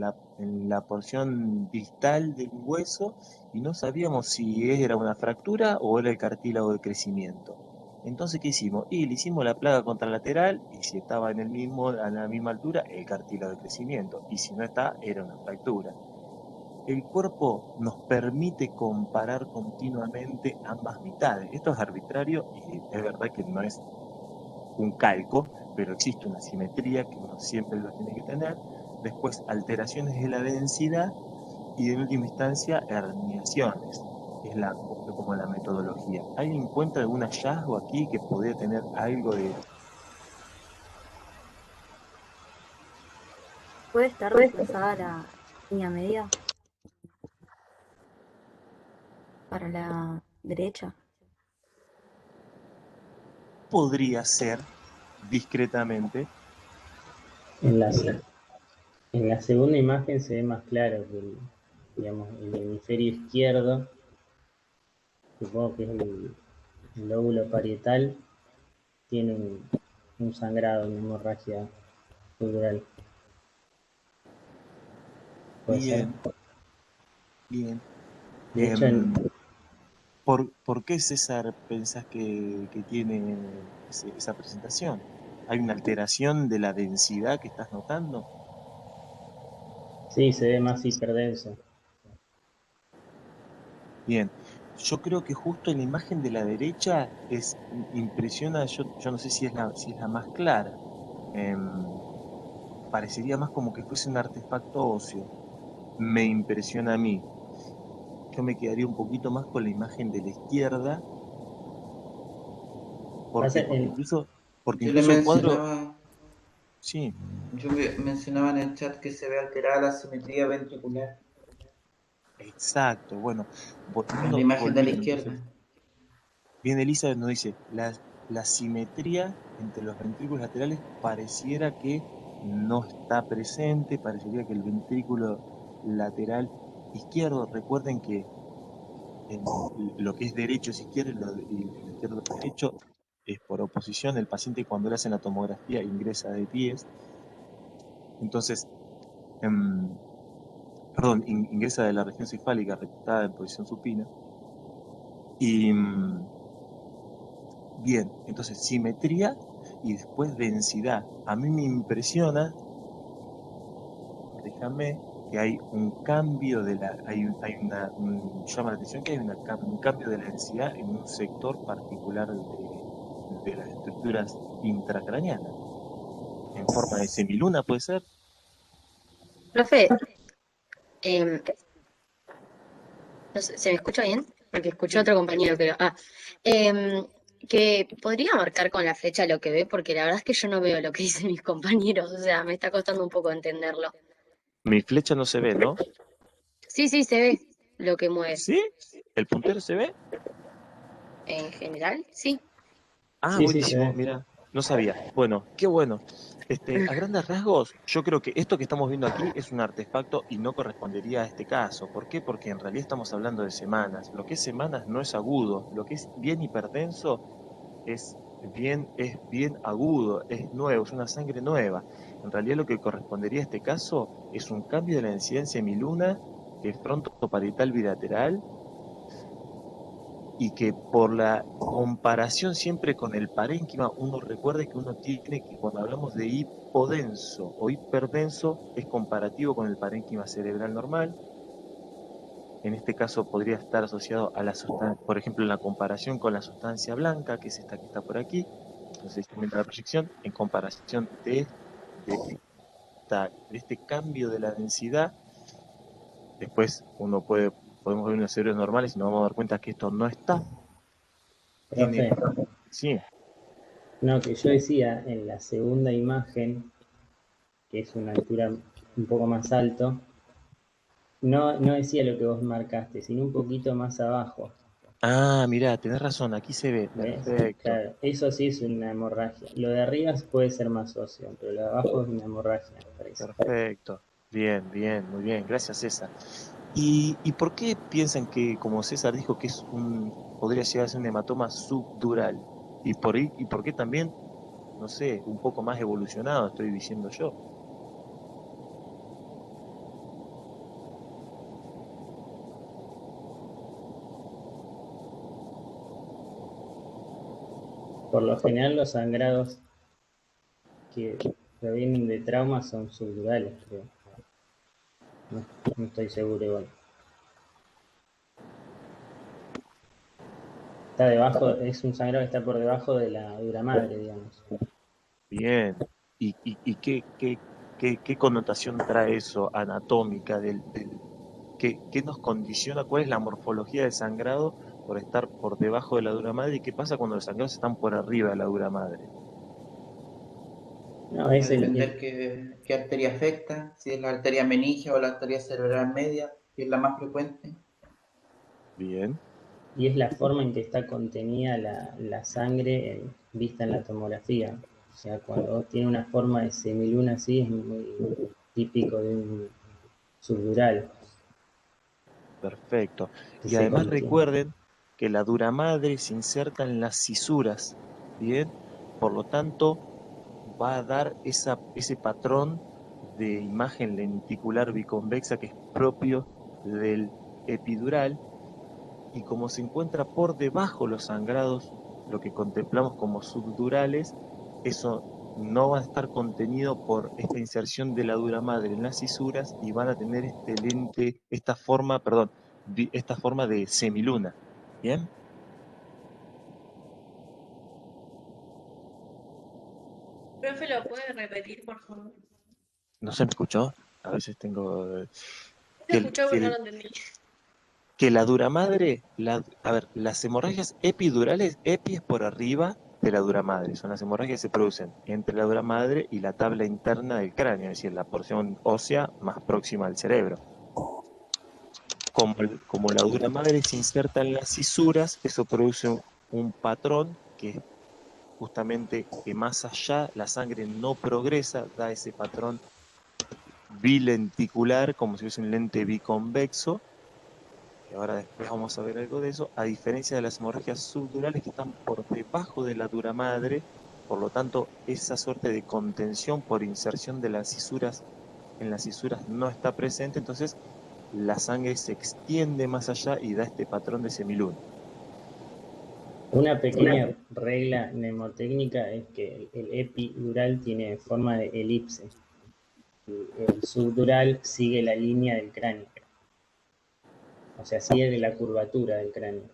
la porción distal del hueso y no sabíamos si era una fractura o era el cartílago de crecimiento. Entonces, ¿qué hicimos? Y le hicimos la placa contralateral y si estaba a la misma altura, el cartílago de crecimiento. Y si no está, era una fractura. el cuerpo nos permite comparar continuamente ambas mitades. Esto es arbitrario y es verdad que no es un calco, pero existe una simetría que uno siempre lo tiene que tener. Después, alteraciones de la densidad y en última instancia, herniaciones. Es como la metodología. ¿Alguien encuentra algún hallazgo aquí que podría tener algo de... ¿Puede estar desplazada la línea media para la derecha? Podría ser, discretamente, En la, en la segunda imagen se ve más claro que digamos, el hemisferio izquierdo, supongo que es el lóbulo parietal, tiene un sangrado, una hemorragia subdural. ¿Puede ser? Bien. De hecho, ¿Por qué, César, pensás que tiene esa presentación? ¿Hay una alteración de la densidad que estás notando? sí, se ve más hiperdenso. Bien, yo creo que justo en la imagen de la derecha impresiona, yo no sé si es la más clara. Parecería más como que fuese un artefacto óseo. Me impresiona a mí. Yo me quedaría un poquito más con la imagen de la izquierda. ¿Por qué? Porque Yo le incluso el cuadro... mencionaba, Sí. yo mencionaba en el chat que se ve alterada la simetría ventricular. Exacto, bueno, En la imagen de la izquierda. Bien, Elisa nos dice, la simetría entre los ventrículos laterales pareciera que no está presente, parecería que el ventrículo lateral izquierdo, recuerden que lo que es derecho es izquierdo y lo izquierdo es derecho, es por oposición. El paciente cuando le hacen la tomografía ingresa de pies, entonces, ingresa de la región cefálica recostada en posición supina. Y bien, entonces simetría y después densidad. A mí me impresiona, déjame, que hay un cambio llama la atención que hay un cambio de la densidad en un sector particular de las estructuras intracraneanas. En forma de semiluna, ¿puede ser? Profe, no sé, ¿se me escucha bien? Porque escuché a otro compañero, pero... que podría marcar con la flecha lo que ve, porque la verdad es que yo no veo lo que dicen mis compañeros, o sea, me está costando un poco entenderlo. Mi flecha no se ve, ¿no? Sí, sí, se ve lo que mueve. ¿Sí? ¿El puntero se ve? En general, sí. Ah, Sí, sí, se buenísimo, ve. mira, no sabía. Bueno, qué bueno. A grandes rasgos, yo creo que esto que estamos viendo aquí es un artefacto y no correspondería a este caso. ¿Por qué? Porque en realidad estamos hablando de semanas. Lo que es semanas no es agudo. Lo que es bien hiperdenso es bien agudo, es nuevo, es una sangre nueva. En realidad lo que correspondería a este caso es un cambio de la densidad en semiluna, que es frontoparietal bilateral, y que por la comparación siempre con el parénquima, uno recuerde que uno tiene que, cuando hablamos de hipodenso o hiperdenso, es comparativo con el parénquima cerebral normal. En este caso podría estar asociado a la sustancia, por ejemplo, en la comparación con la sustancia blanca, que es esta que está por aquí, entonces aumenta la proyección, en comparación de este cambio de la densidad. Después podemos ver unos cerebros normales y nos vamos a dar cuenta que esto no está. Profe, Sí. no, que yo decía en la segunda imagen, que es una altura un poco más alto, no decía lo que vos marcaste, sino un poquito más abajo. Ah, mirá, tenés razón, aquí se ve, ¿Ves? perfecto. Claro, eso sí es una hemorragia. Lo de arriba puede ser más óseo, pero lo de abajo es una hemorragia, me parece. Perfecto, bien, muy bien, gracias César. ¿Y por qué piensan que, como César dijo, que podría llegar a ser un hematoma subdural? ¿Y por qué también, no sé, un poco más evolucionado, estoy diciendo yo? Por lo general los sangrados que provienen de traumas son subdurales, creo. No estoy seguro igual. Está debajo, es un sangrado que está por debajo de la dura madre, digamos. Bien. ¿Y qué connotación trae eso anatómica qué nos condiciona? ¿Cuál es la morfología del sangrado por estar por debajo de la dura madre? ¿Y qué pasa cuando los sangrados están por arriba de la dura madre? No, Va a es depender qué arteria afecta, si es la arteria meningia o la arteria cerebral media, que es la más frecuente. Bien. y es la forma en que está contenida la sangre vista en la tomografía. O sea, cuando tiene una forma de semiluna así, es muy típico de un subdural Perfecto. que Y se además contiene. recuerden que la dura madre se inserta en las cisuras, ¿bien? Por lo tanto, va a dar ese patrón de imagen lenticular biconvexa que es propio del epidural, y como se encuentra por debajo los sangrados, lo que contemplamos como subdurales, eso no va a estar contenido por esta inserción de la dura madre en las cisuras y van a tener esta forma de semiluna. ¿Bien? Profe, ¿lo puede repetir, por favor? ¿No se me escuchó? A veces tengo... Se escuchó, pero no lo entendí. que la dura madre, a ver, las hemorragias epidurales, epi es por arriba de la dura madre, son las hemorragias que se producen entre la dura madre y la tabla interna del cráneo, es decir, la porción ósea más próxima al cerebro. Como la dura madre se inserta en las cisuras, eso produce un patrón que es justamente que más allá la sangre no progresa, da ese patrón bilenticular, como si fuese un lente biconvexo, que ahora después vamos a ver algo de eso, a diferencia de las hemorragias subdurales que están por debajo de la dura madre, por lo tanto, esa suerte de contención por inserción de las cisuras en las cisuras no está presente, entonces la sangre se extiende más allá y da este patrón de semiluna. Una pequeña regla mnemotécnica es que el epidural tiene forma de elipse. El subdural sigue la línea del cráneo. O sea, sigue la curvatura del cráneo.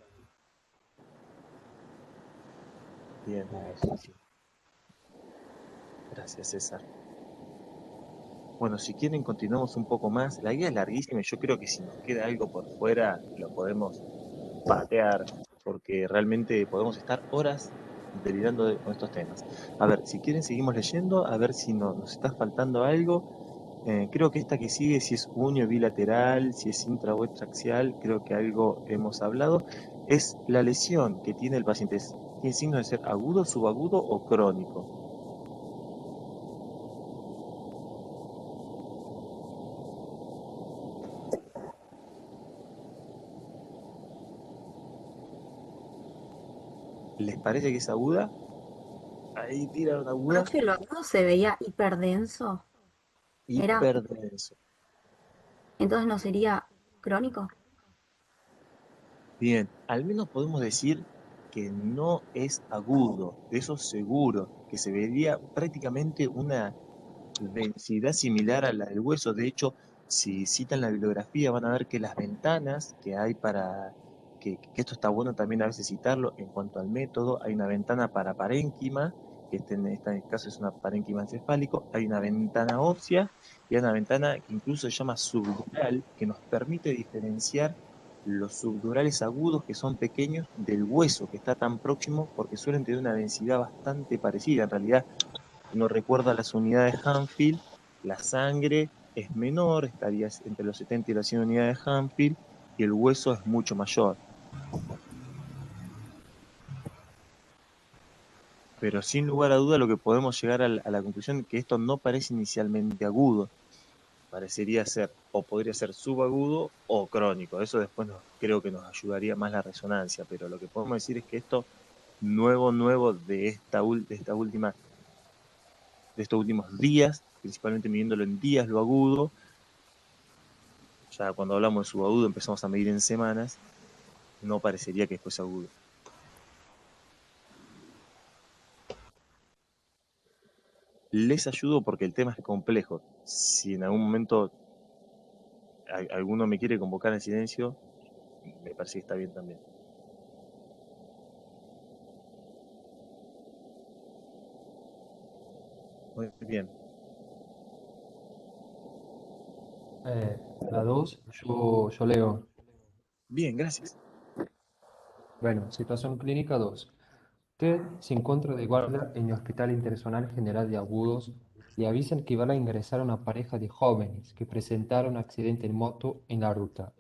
Bien. Eso. Gracias, César. Bueno, si quieren continuamos un poco más. La guía es larguísima y yo creo que si nos queda algo por fuera lo podemos patear, porque realmente podemos estar horas delirando con estos temas. A ver, si quieren seguimos leyendo, a ver si nos está faltando algo. Creo que esta que sigue, si es unio bilateral, si es intra o extraxial, creo que algo hemos hablado. Es la lesión que tiene el paciente. ¿Tiene signo de ser agudo, subagudo o crónico? ¿Les parece que es aguda? Ahí tira una aguda. Profe, lo agudo se veía hiperdenso. ¿Era? Hiperdenso. Entonces no sería crónico. Bien, al menos podemos decir que no es agudo, de eso seguro, que se vería prácticamente una densidad similar a la del hueso. De hecho, si citan la bibliografía van a ver que las ventanas que hay que esto está bueno también a veces citarlo en cuanto al método, hay una ventana para parénquima, que en este caso es una parénquima encefálico, hay una ventana ósea y hay una ventana que incluso se llama subdural, que nos permite diferenciar los subdurales agudos, que son pequeños, del hueso, que está tan próximo, porque suelen tener una densidad bastante parecida. En realidad, uno recuerda las unidades Hanfield, la sangre es menor, estaría entre los 70 y las 100 unidades Hanfield, y el hueso es mucho mayor. Pero sin lugar a duda lo que podemos llegar a la conclusión es que esto no parece inicialmente agudo, parecería ser o podría ser subagudo o crónico. Eso después creo que nos ayudaría más la resonancia, pero lo que podemos decir es que esto nuevo de estos últimos días, principalmente midiéndolo en días lo agudo, ya cuando hablamos de subagudo empezamos a medir en semanas, no parecería que fuese agudo. Les ayudo porque el tema es complejo. Si en algún momento alguno me quiere convocar en silencio, me parece que está bien también. Muy bien. La 2, yo leo. Bien, gracias. Bueno, situación clínica 2. Usted se encuentra de guardia en el Hospital Internacional General de Agudos. Le avisan que van a ingresar a una pareja de jóvenes que presentaron un accidente en moto en la ruta.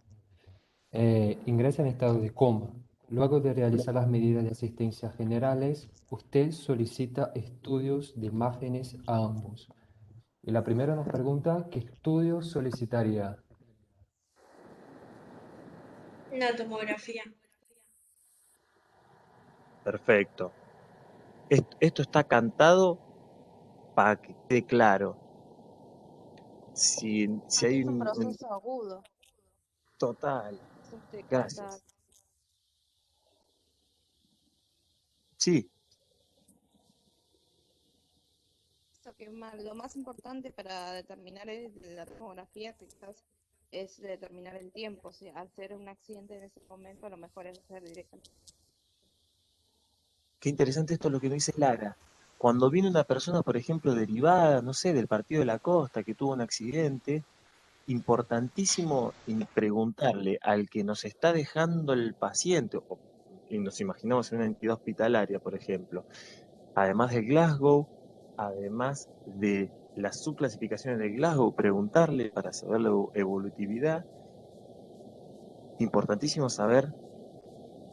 Ingresa en estado de coma. Luego de realizar las medidas de asistencia generales, usted solicita estudios de imágenes a ambos. Y la primera nos pregunta, ¿qué estudios solicitaría? Una tomografía. Perfecto. Esto está cantado para que quede claro. Si hay Es un un proceso agudo. total. Eso te canta. Gracias. Sí, Eso que lo más importante para determinar la tomografía quizás es determinar el tiempo. Si al ser un accidente en ese momento, a lo mejor es hacer directamente. qué interesante esto lo que nos dice Lara. Cuando viene una persona, por ejemplo, derivada, no sé, del partido de la costa, que tuvo un accidente, importantísimo preguntarle al que nos está dejando el paciente, y nos imaginamos en una entidad hospitalaria, por ejemplo, además del Glasgow, además de las subclasificaciones del Glasgow, preguntarle para saber la evolutividad. Importantísimo saber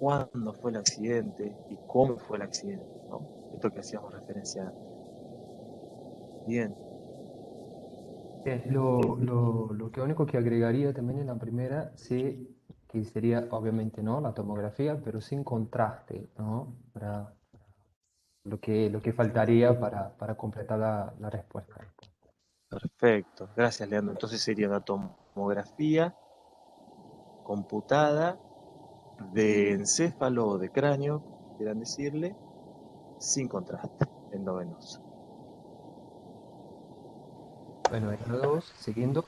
cuándo fue el accidente y cómo fue el accidente, ¿no? Esto que hacíamos referencia antes. Bien, Lo que único que agregaría también en la primera, sí, que sería obviamente no la tomografía, pero sin contraste, ¿no? Para lo que faltaría para completar la respuesta. perfecto. Gracias, Leandro. Entonces sería una tomografía computada de encéfalo o de cráneo, quieran decirle, sin contraste, endovenoso. Bueno, en la 2, siguiendo,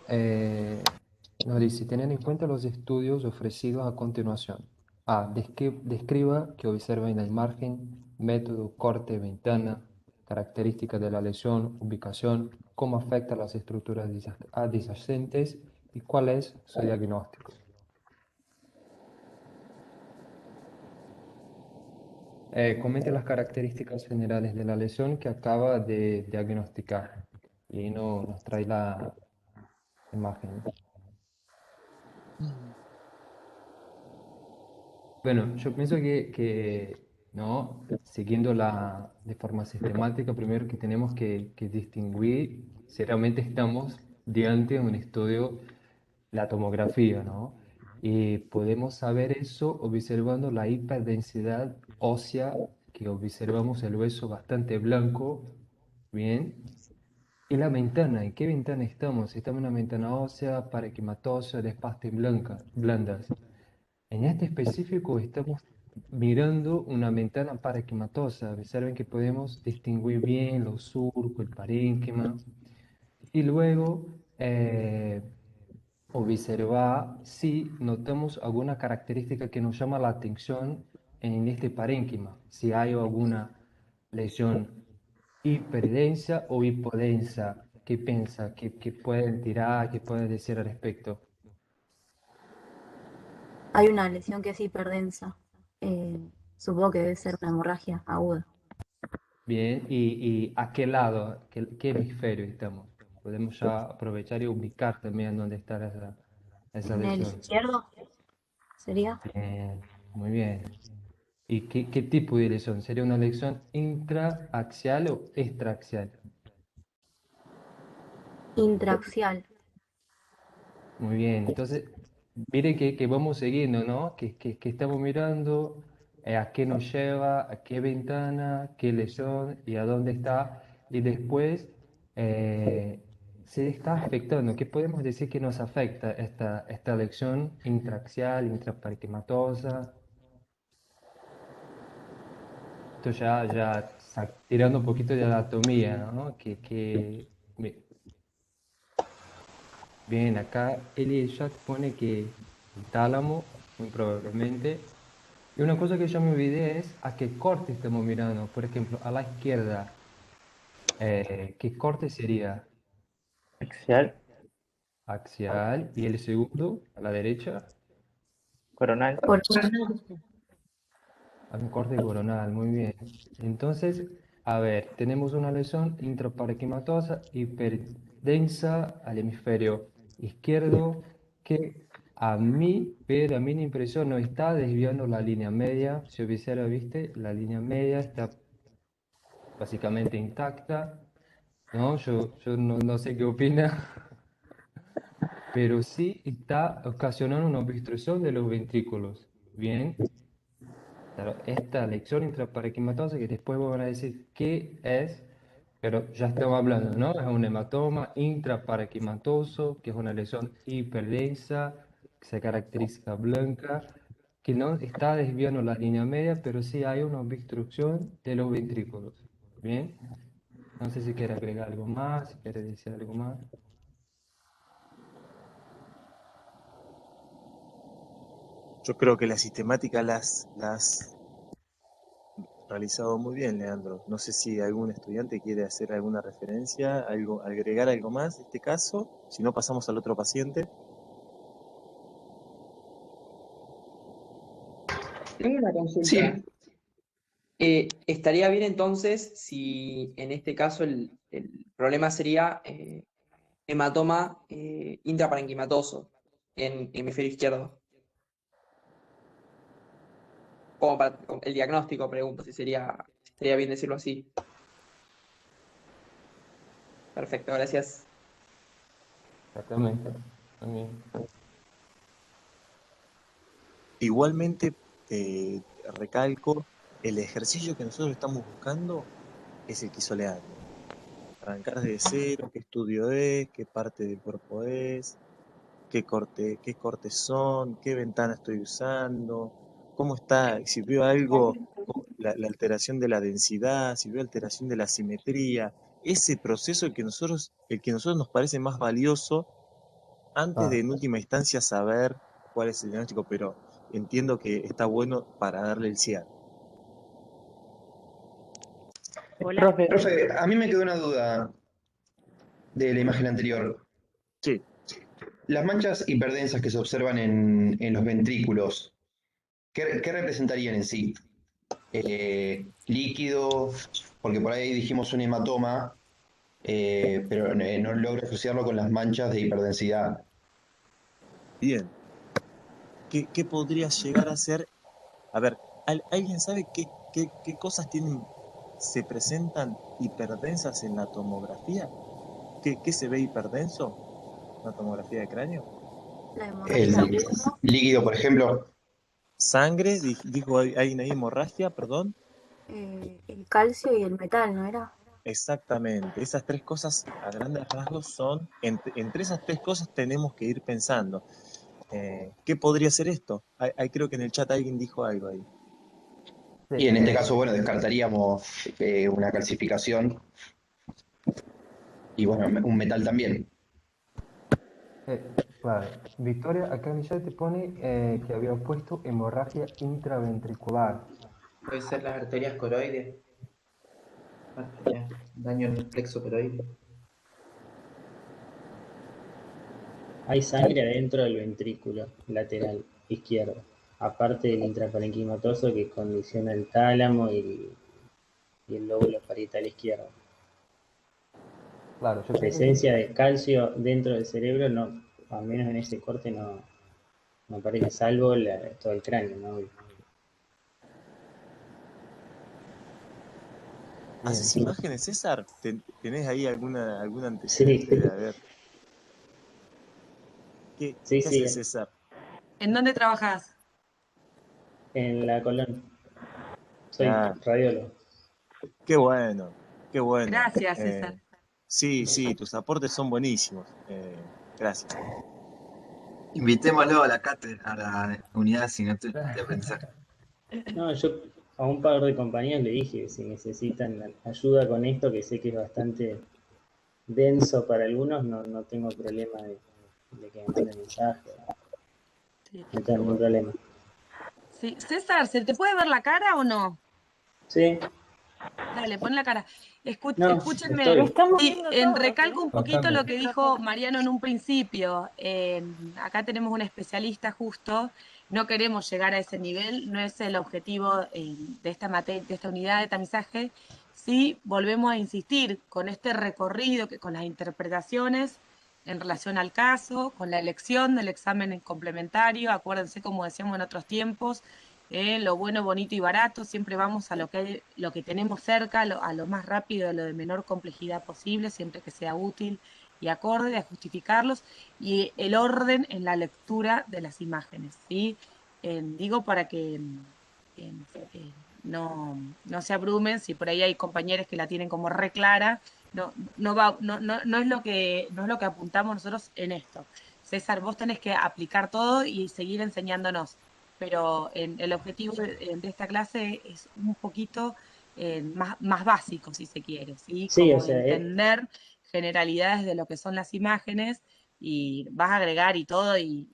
nos dice, teniendo en cuenta los estudios ofrecidos a continuación. A. Describa que observa en la imagen, método, corte, ventana, características de la lesión, ubicación, cómo afecta a las estructuras adyacentes y cuál es su diagnóstico. Comente las características generales de la lesión que acaba de diagnosticar y nos trae la imagen. Bueno, yo pienso ¿no? Siguiendo de forma sistemática, primero que tenemos que distinguir si realmente estamos diante de un estudio, la tomografía, ¿no? Y podemos saber eso observando la hiperdensidad ósea, que observamos el hueso bastante blanco, ¿bien? Y la ventana, ¿en qué ventana estamos? Estamos en una ventana ósea, parenquimatosa, de pastas blandas. En este específico estamos mirando una ventana parenquimatosa. Observen que podemos distinguir bien los surcos, el parénquima. Y luego observar si notamos alguna característica que nos llama la atención en este parénquima. Si hay alguna lesión hiperdensa o hipodensa. ¿Qué piensa? ¿Qué pueden tirar? ¿Qué pueden decir al respecto? Hay una lesión que es hiperdensa. Supongo que debe ser una hemorragia aguda. Bien, ¿y a qué lado, qué hemisferio estamos? Podemos ya aprovechar y ubicar también dónde está esa ¿En el lesión. izquierdo sería? Bien, muy bien. ¿Y qué tipo de lesión? ¿Sería una lesión intraaxial o extraaxial? Intraaxial. Muy bien, entonces, mire que vamos siguiendo, ¿no? Que estamos mirando a qué nos lleva, a qué ventana, qué lesión y a dónde está. Y después eh, se está afectando. ¿Qué podemos decir que nos afecta esta lesión intraaxial, intraparenquimatosa? Esto ya tirando un poquito de anatomía, ¿no? Bien, acá él y ella pone que el tálamo, muy probablemente. Y una cosa que yo me olvidé es a qué corte estamos mirando. Por ejemplo, a la izquierda, ¿qué corte sería? Axial, Axial. Y el segundo, a la derecha, coronal. a un corte coronal. Muy bien. Entonces, a ver, tenemos una lesión intraparenquimatosa hiperdensa al hemisferio izquierdo que pero a mí la impresión no está desviando la línea media. Si observa, viste, la línea media está básicamente intacta, ¿no? Yo no sé qué opina, pero sí está ocasionando una obstrucción de los ventrículos. Bien, claro, esta lección intraparenquimatosa que después van a decir qué es, pero ya estamos hablando, ¿no? Es un hematoma intraparenquimatoso, que es una lesión hiperdensa, que se caracteriza blanca, que no está desviando la línea media, pero sí hay una obstrucción de los ventrículos. Bien, no sé si quiere agregar algo más, si quiere decir algo más. Yo creo que la sistemática las has realizado muy bien, Leandro. No sé si algún estudiante quiere hacer alguna referencia, agregar algo más en este caso. Si no, pasamos al otro paciente. Tengo una consulta. Sí, Estaría bien entonces si en este caso el problema sería hematoma intraparenquimatoso en hemisferio izquierdo. Como para el diagnóstico, pregunto si estaría bien decirlo así. Perfecto, gracias. Exactamente. También. Igualmente, recalco, el ejercicio que nosotros estamos buscando es el que hizo Leandro. Arrancar desde cero, qué estudio es, qué parte del cuerpo es, qué cortes son, qué ventana estoy usando, cómo está, si veo algo, la alteración de la densidad, si veo alteración de la simetría, ese proceso el que nosotros nos parece más valioso antes de en última instancia saber cuál es el diagnóstico, pero entiendo que está bueno para darle el cierre. profe, a mí me quedó una duda de la imagen anterior. Sí. Las manchas hiperdensas que se observan en los ventrículos, ¿qué representarían en sí? Líquido, porque por ahí dijimos un hematoma, pero no logro asociarlo con las manchas de hiperdensidad. Bien. ¿Qué podría llegar a ser? A ver, ¿alguien sabe qué cosas se presentan hiperdensas en la tomografía? ¿Qué se ve hiperdenso en la tomografía de cráneo? La El hemorragia. líquido, por ejemplo. Sangre, dijo alguien ahí, hemorragia, perdón. El calcio y el metal, ¿no era? Exactamente, esas tres cosas a grandes rasgos son, entre esas tres cosas tenemos que ir pensando. ¿Qué podría ser esto? Creo que en el chat alguien dijo algo ahí. Y en este caso, bueno, descartaríamos una calcificación y bueno, un metal también. Claro, Victoria, acá en el chat te pone que había puesto hemorragia intraventricular. Puede ser las arterias coroides. Daño en el plexo coroide. Hay sangre adentro del ventrículo lateral izquierdo, aparte del intraparenquimatoso que condiciona el tálamo y el lóbulo parietal izquierdo. Claro, yo creo que Presencia de calcio dentro del cerebro, no, al menos en ese corte no parece, salvo todo el cráneo, ¿no? ¿Haces imágenes, César? ¿Tenés ahí algún antecedente Sí. de haber? ¿Qué haces, César? ¿En dónde trabajas? En la columna. Soy Ah, radiólogo. qué bueno, qué bueno. Gracias, César. Sí, tus aportes son buenísimos. Gracias. Invitémoslo a la cátedra, a la unidad de asignatura de aprendizaje. No, yo a un par de compañeros le dije que si necesitan ayuda con esto, que sé que es bastante denso para algunos, no tengo problema de que me mande mensaje. Sí. No tengo ningún problema. Sí. César, ¿se te puede ver la cara o no? Sí, Dale, pon la cara. no, Escúchenme, Lo estamos sí, viendo todos, recalco un poquito Bastante. lo que dijo Mariano en un principio. Acá tenemos un especialista justo, no queremos llegar a ese nivel, no es el objetivo de esta de esta unidad de tamizaje. Sí, volvemos a insistir con este recorrido, con las interpretaciones en relación al caso, con la elección del examen complementario, acuérdense como decíamos en otros tiempos, lo bueno, bonito y barato, siempre vamos a lo que tenemos cerca, a lo más rápido, a lo de menor complejidad posible, siempre que sea útil y acorde, a justificarlos, y el orden en la lectura de las imágenes, ¿sí? Digo para que no se abrumen, si por ahí hay compañeros que la tienen como re clara, no es no es lo que apuntamos nosotros en esto. César, vos tenés que aplicar todo y seguir enseñándonos, pero el objetivo de esta clase es un poquito más básico, si se quiere, ¿sí? sí, o Como de sea, entender generalidades de lo que son las imágenes y vas a agregar y todo y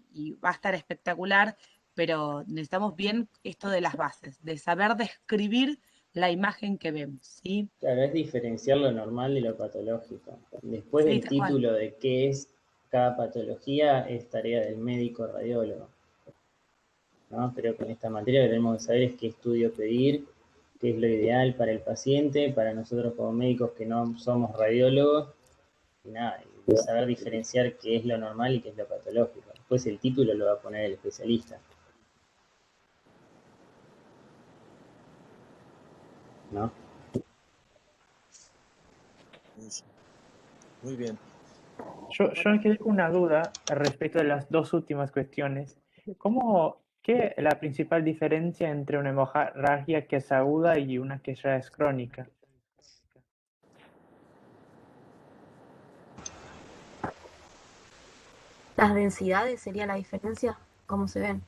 va a estar espectacular, pero necesitamos bien esto de las bases, de saber describir la imagen que vemos, ¿sí? claro, es diferenciar lo normal de lo patológico. Después Sí, el tal cual. título de qué es cada patología es tarea del médico radiólogo, ¿no? Creo que en esta materia lo que tenemos que saber es qué estudio pedir, qué es lo ideal para el paciente, para nosotros como médicos que no somos radiólogos, y nada, y saber diferenciar qué es lo normal y qué es lo patológico. Después el título lo va a poner el especialista, ¿no? Muy bien. Yo me quedé con una duda respecto de las dos últimas cuestiones. ¿Qué es la principal diferencia entre una hemorragia que es aguda y una que ya es crónica? Las densidades sería la diferencia, ¿cómo se ven?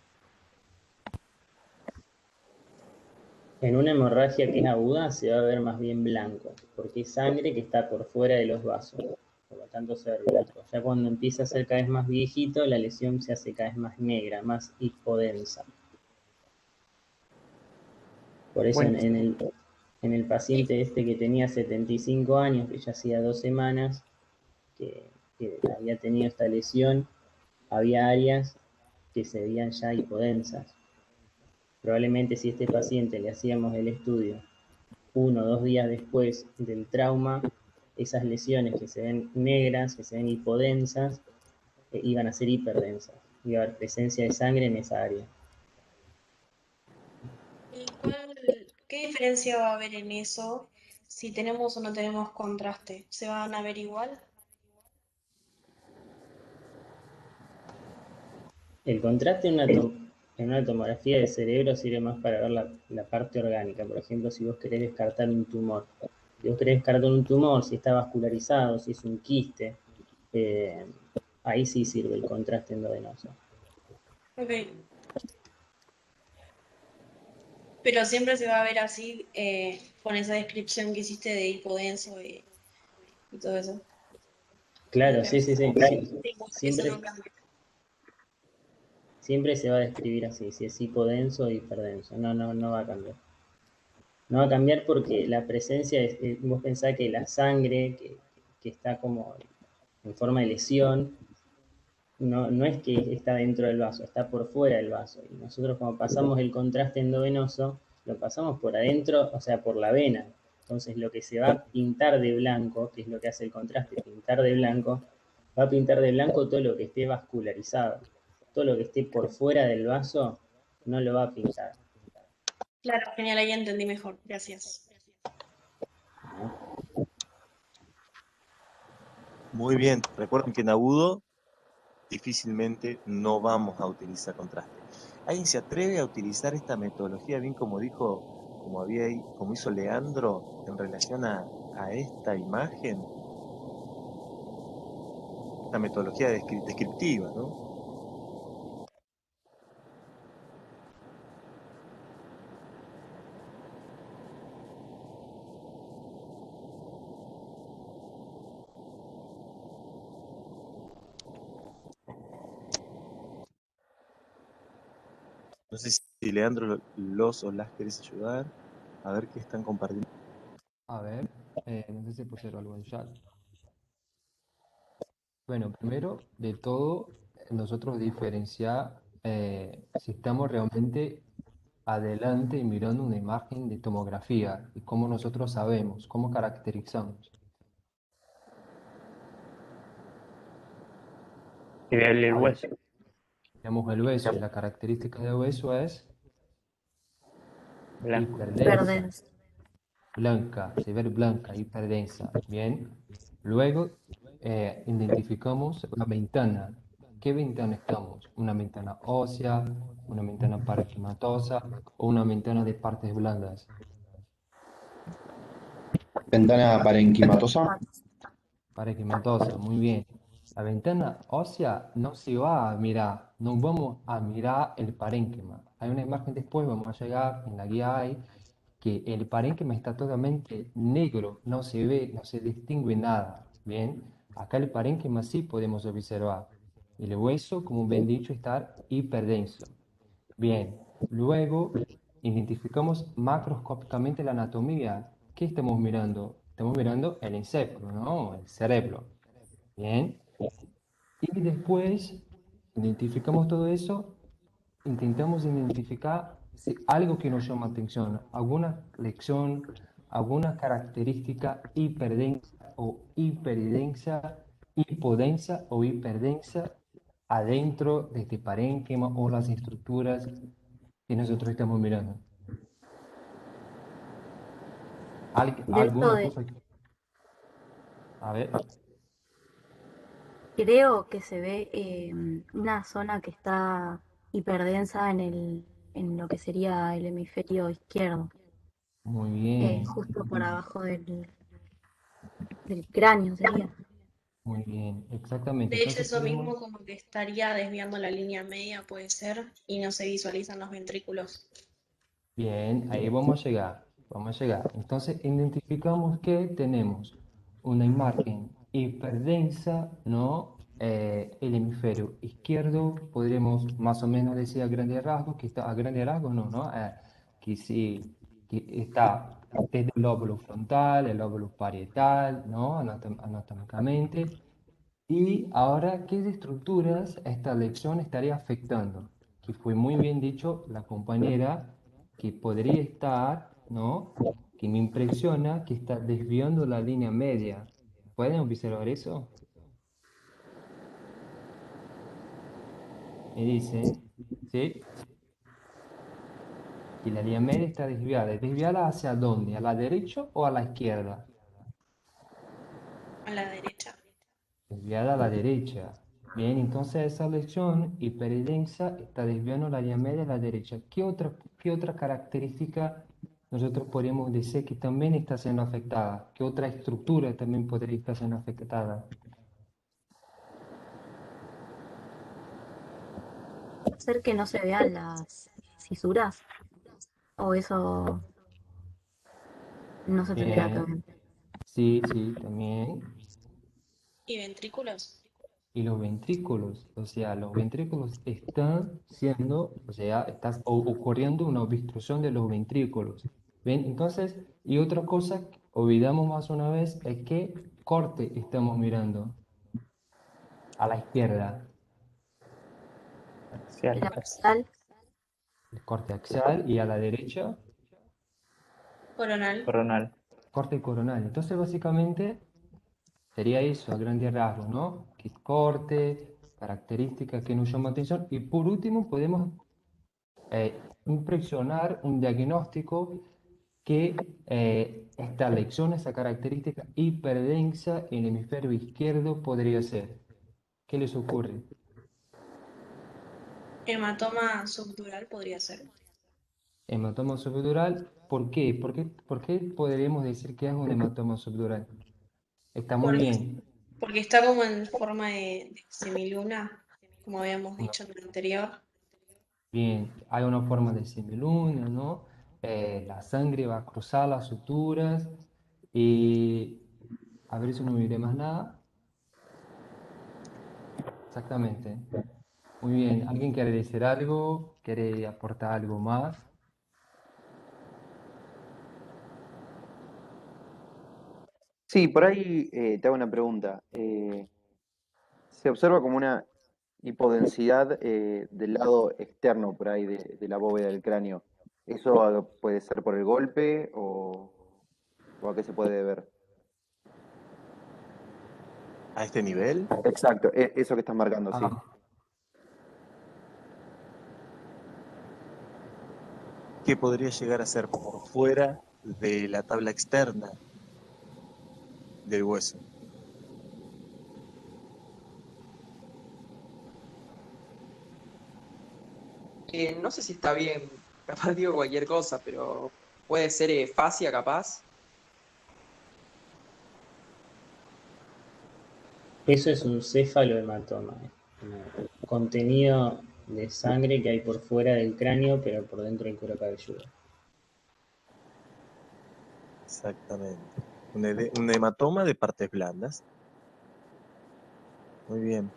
En una hemorragia que es aguda se va a ver más bien blanco, porque es sangre que está por fuera de los vasos, por lo tanto se va a ver blanco. Ya cuando empieza a ser cada vez más viejito, la lesión se hace cada vez más negra, más hipodensa. Por eso Bueno, en el paciente este que tenía 75 años, que ya hacía 2 semanas, que había tenido esta lesión, había áreas que se veían ya hipodensas. Probablemente si a este paciente le hacíamos el estudio 1 o 2 días después del trauma, esas lesiones que se ven negras, que se ven hipodensas, iban a ser hiperdensas. Iba a haber presencia de sangre en esa área. ¿Y qué diferencia va a haber en eso si tenemos o no tenemos contraste? ¿Se van a ver igual? El contraste en una tomografía de cerebro sirve más para ver la parte orgánica. Por ejemplo, si vos querés descartar un tumor. Si vos querés descartar un tumor, si está vascularizado, si es un quiste, ahí sí sirve el contraste endovenoso. Ok. Pero siempre se va a ver así, con esa descripción que hiciste de hipodenso y todo eso. Claro, sí. Eso no cambia. Siempre se va a describir así, si es hipodenso o hiperdenso. No va a cambiar. No va a cambiar porque la presencia, vos pensás que la sangre que está como en forma de lesión, no es que está dentro del vaso, está por fuera del vaso. Y nosotros cuando pasamos el contraste endovenoso, lo pasamos por adentro, o sea, por la vena. Entonces lo que se va a pintar de blanco, que es lo que hace el contraste, pintar de blanco, va a pintar de blanco todo lo que esté vascularizado. Todo lo que esté por fuera del vaso no lo va a pintar. Claro, genial, ahí entendí mejor. Gracias. Muy bien. Recuerden que en agudo difícilmente no vamos a utilizar contraste. ¿Alguien se atreve a utilizar esta metodología, bien como dijo, como hizo Leandro, en relación a esta imagen? Esta metodología descriptiva, ¿no? No sé si Leandro los o las querés ayudar. A ver qué están compartiendo. A ver, no sé si pusieron algo en chat. Bueno, primero de todo, nosotros diferenciar si estamos realmente adelante y mirando una imagen de tomografía y cómo nosotros sabemos, cómo caracterizamos. Y el A ver, hueso. tenemos el hueso y la característica del hueso es Blanco. hiperdensa, Perdense. blanca, se ve blanca, hiperdensa. Bien, luego identificamos la ventana. ¿Qué ventana estamos? ¿Una ventana ósea, una ventana parenquimatosa o una ventana de partes blandas? Ventana parenquimatosa. Parenquimatosa, muy bien. La ventana ósea no se va a mirar, no vamos a mirar el parénquima. Hay una imagen después, vamos a llegar, en la guía hay, que el parénquima está totalmente negro, no se ve, no se distingue nada. Bien, acá el parénquima sí podemos observar. El hueso, como bien dicho, está hiperdenso. Bien, luego identificamos macroscópicamente la anatomía. ¿Qué estamos mirando? Estamos mirando el encéfalo, ¿no? El cerebro. Bien, y después identificamos todo eso, intentamos identificar si algo que nos llama atención, alguna lección, alguna característica hiperdensa o hiperdensa, hipodensa o hiperdensa adentro de este parénquima o las estructuras que nosotros estamos mirando. De esto ¿Alguna de, cosa? A ver, creo que se ve una zona que está hiperdensa en lo que sería el hemisferio izquierdo, muy bien, justo por abajo del cráneo sería. muy bien, exactamente. De hecho, Entonces eso podemos... mismo como que estaría desviando la línea media, puede ser, y no se visualizan los ventrículos. Bien, ahí vamos a llegar, vamos a llegar. Entonces identificamos que tenemos una imagen hiperdensa, ¿no? El hemisferio izquierdo, podríamos más o menos decir a grandes rasgos, que está a grandes rasgos, no, que sí, que está desde el lóbulo frontal, el lóbulo parietal, ¿no? Anatómicamente. Y ahora, ¿qué estructuras esta lección estaría afectando? Que fue muy bien dicho la compañera que podría estar, ¿no? Que me impresiona que está desviando la línea media. ¿Pueden observar eso? Me dice, ¿sí? Que la línea media está desviada. ¿Desviada hacia dónde? ¿A la derecha o a la izquierda? A la derecha. Desviada a la derecha. Bien, entonces esa lección hiperdensa está desviando la línea media a la derecha. Qué otra característica nosotros podríamos decir que también está siendo afectada? ¿Qué otra estructura también podría estar siendo afectada? Hacer que no se vean las fisuras, o eso no se tendría que Bien, ver. sí, sí, también. ¿Y ventrículos? Y los ventrículos, o sea, los ventrículos están siendo, o sea, está ocurriendo una obstrucción de los ventrículos. ¿Ven? Entonces, y otra cosa que olvidamos más una vez es qué corte estamos mirando a la izquierda, El axial, el corte axial, y a la derecha, Coronal. Coronal. corte coronal. Entonces, básicamente, sería eso, a grandes rasgos, ¿no? Que corte, características que nos llaman atención. Y por último, podemos impresionar un diagnóstico que esta lección, esa característica hiperdensa en el hemisferio izquierdo podría ser. ¿Qué les ocurre? Hematoma subdural podría ser. Hematoma subdural, ¿por qué? ¿Por qué podríamos decir que es un hematoma subdural? Está muy Porque, bien. porque está como en forma de semiluna, como habíamos Una- dicho en el anterior. Bien, hay una forma de semiluna, ¿no? La sangre va a cruzar las suturas y a ver si no mire más nada. Exactamente. Muy bien. ¿Alguien quiere decir algo? ¿Quiere aportar algo más? Sí, por ahí te hago una pregunta. Se observa como una hipodensidad del lado externo por ahí de la bóveda del cráneo. ¿Eso puede ser por el golpe o a qué se puede deber? ¿A este nivel? Exacto, eso que estás marcando, sí. Ah, ¿Qué podría llegar a ser por fuera de la tabla externa del hueso? No sé si está bien, capaz digo cualquier cosa, pero puede ser fascia capaz. Eso es un cefalohematoma, como contenido de sangre que hay por fuera del cráneo, pero por dentro del cuero cabelludo. Exactamente. Un hematoma de partes blandas. Muy bien.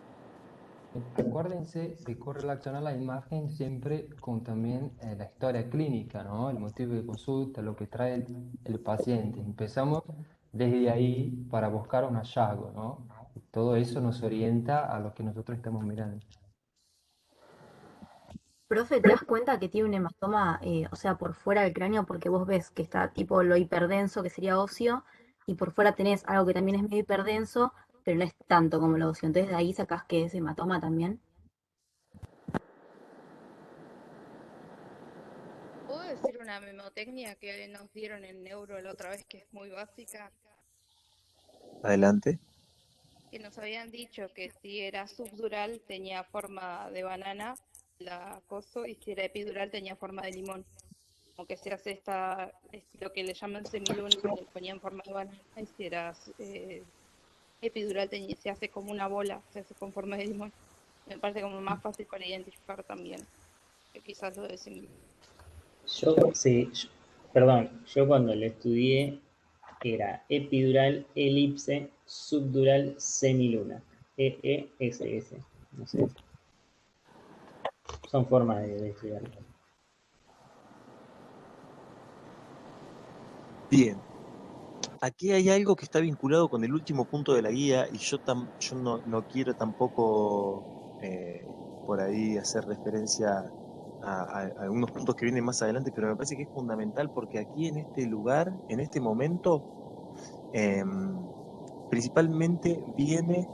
acuérdense de correlacionar la imagen siempre con también la historia clínica, ¿no? El motivo de consulta, lo que trae el paciente. Empezamos desde ahí para buscar un hallazgo, ¿no? Todo eso nos orienta a lo que nosotros estamos mirando. Profe, ¿te das cuenta que tiene un hematoma, o sea, por fuera del cráneo? Porque vos ves que está tipo lo hiperdenso, que sería óseo, y por fuera tenés algo que también es medio hiperdenso, pero no es tanto como lo óseo. Entonces de ahí sacás que es hematoma también. ¿Puedo decir una memotecnia que nos dieron en neuro la otra vez que es muy básica? Adelante. Que nos habían dicho que si era subdural tenía forma de banana, la coso, y si era epidural tenía forma de limón. Como que se hace lo que le llaman semiluna, le ponían forma de banana, y si era epidural se hace como una bola, se hace con forma de limón. Me parece como más fácil para identificar también, que quizás lo de semiluna. Perdón, yo cuando lo estudié era epidural, elipse, subdural, semiluna. EESS. No sé. Son formas de estudiarlo. Bien. Aquí hay algo que está vinculado con el último punto de la guía y yo no quiero tampoco por ahí hacer referencia a algunos puntos que vienen más adelante, pero me parece que es fundamental porque aquí en este lugar, en este momento, principalmente viene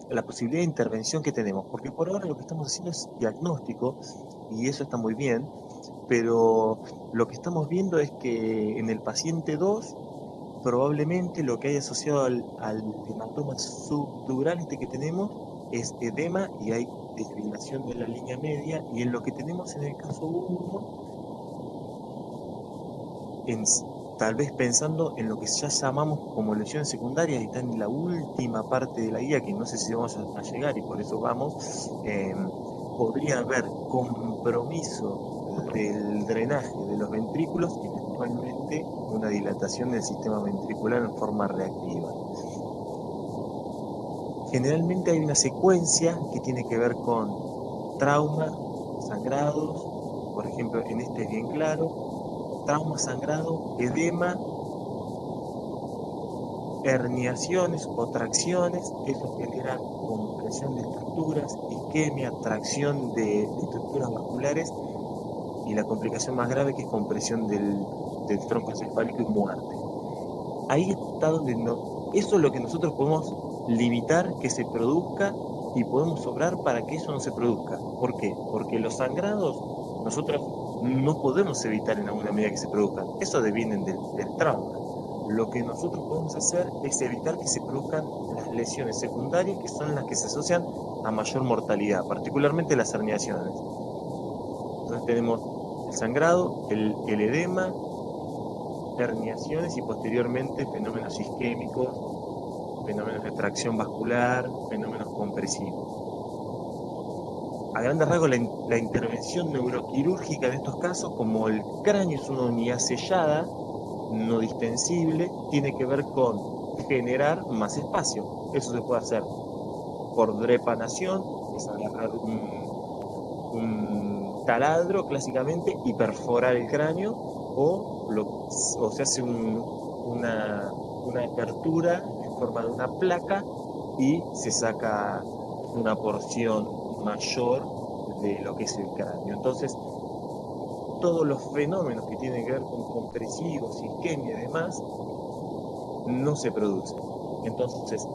la posibilidad de intervención que tenemos, porque por ahora lo que estamos haciendo es diagnóstico y eso está muy bien, pero lo que estamos viendo es que en el paciente 2 probablemente lo que hay asociado al hematoma subdural que tenemos es edema y hay desviación de la línea media, y en lo que tenemos en el caso 1, tal vez pensando en lo que ya llamamos como lesiones secundarias y está en la última parte de la guía, que no sé si vamos a llegar y por eso vamos, podría haber compromiso del drenaje de los ventrículos y eventualmente una dilatación del sistema ventricular en forma reactiva. Generalmente hay una secuencia que tiene que ver con trauma, sangrados, por ejemplo en este es bien claro, trauma, sangrado, edema, herniaciones o tracciones, eso genera compresión de estructuras, isquemia, tracción de estructuras vasculares y la complicación más grave que es compresión del tronco encefálico y muerte. Ahí está donde eso es lo que nosotros podemos limitar que se produzca y podemos obrar para que eso no se produzca. ¿Por qué? Porque los sangrados nosotros no podemos evitar en alguna medida que se produzcan. Eso devienen del trauma. Lo que nosotros podemos hacer es evitar que se produzcan las lesiones secundarias, que son las que se asocian a mayor mortalidad, particularmente las herniaciones. Entonces tenemos el sangrado, el edema, herniaciones y posteriormente fenómenos isquémicos, fenómenos de tracción vascular, fenómenos compresivos. A grandes rasgos, la intervención neuroquirúrgica en estos casos, como el cráneo es una unidad sellada, no distensible, tiene que ver con generar más espacio. Eso se puede hacer por drepanación, es agarrar un taladro clásicamente y perforar el cráneo, o se hace una apertura en forma de una placa y se saca una porción mayor de lo que es el cráneo. Entonces, todos los fenómenos que tienen que ver con compresivos, isquemia y demás, no se producen. Entonces,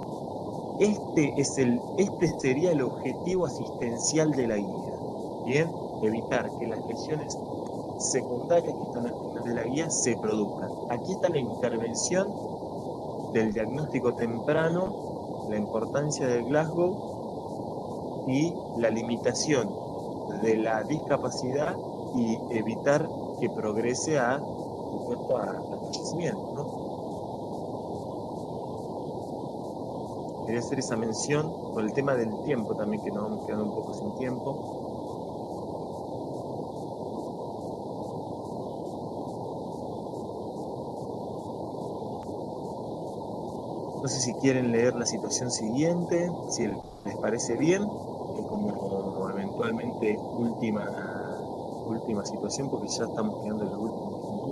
este sería el objetivo asistencial de la guía. Bien, evitar que las lesiones secundarias que están al final de la guía se produzcan. Aquí está la intervención del diagnóstico temprano, la importancia del Glasgow y la limitación de la discapacidad y evitar que progrese al fallecimiento, ¿no? Quería hacer esa mención por el tema del tiempo también, que nos vamos quedando un poco sin tiempo. No sé si quieren leer la situación siguiente, si les parece bien, como eventualmente última situación, porque ya estamos quedando en los últimos minutos.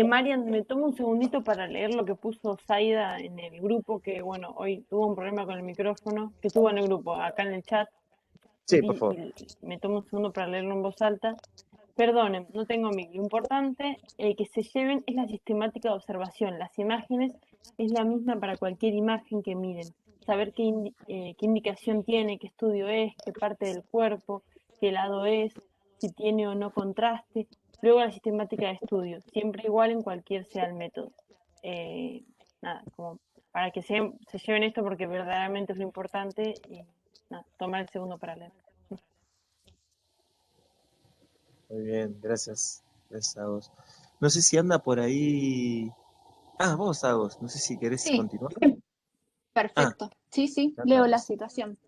Marian, me tomo un segundito para leer lo que puso Zaida en el grupo, que bueno, hoy tuvo un problema con el micrófono, que estuvo en el grupo, acá en el chat. Sí, por favor. Me tomo un segundo para leerlo en voz alta. Perdonen, no tengo mic. Lo importante que se lleven es la sistemática de observación. Las imágenes es la misma para cualquier imagen que miren. Saber qué indicación tiene, qué estudio es, qué parte del cuerpo, qué lado es, si tiene o no contraste. Luego la sistemática de estudio, siempre igual en cualquier sea el método. Nada, como para que se lleven esto porque verdaderamente es lo importante y nada, tomar el segundo para leer. Muy bien, gracias. Gracias, Agos. No sé si anda por ahí. Vos, Agos, no sé si querés Sí, continuar. perfecto. Sí, leo la situación.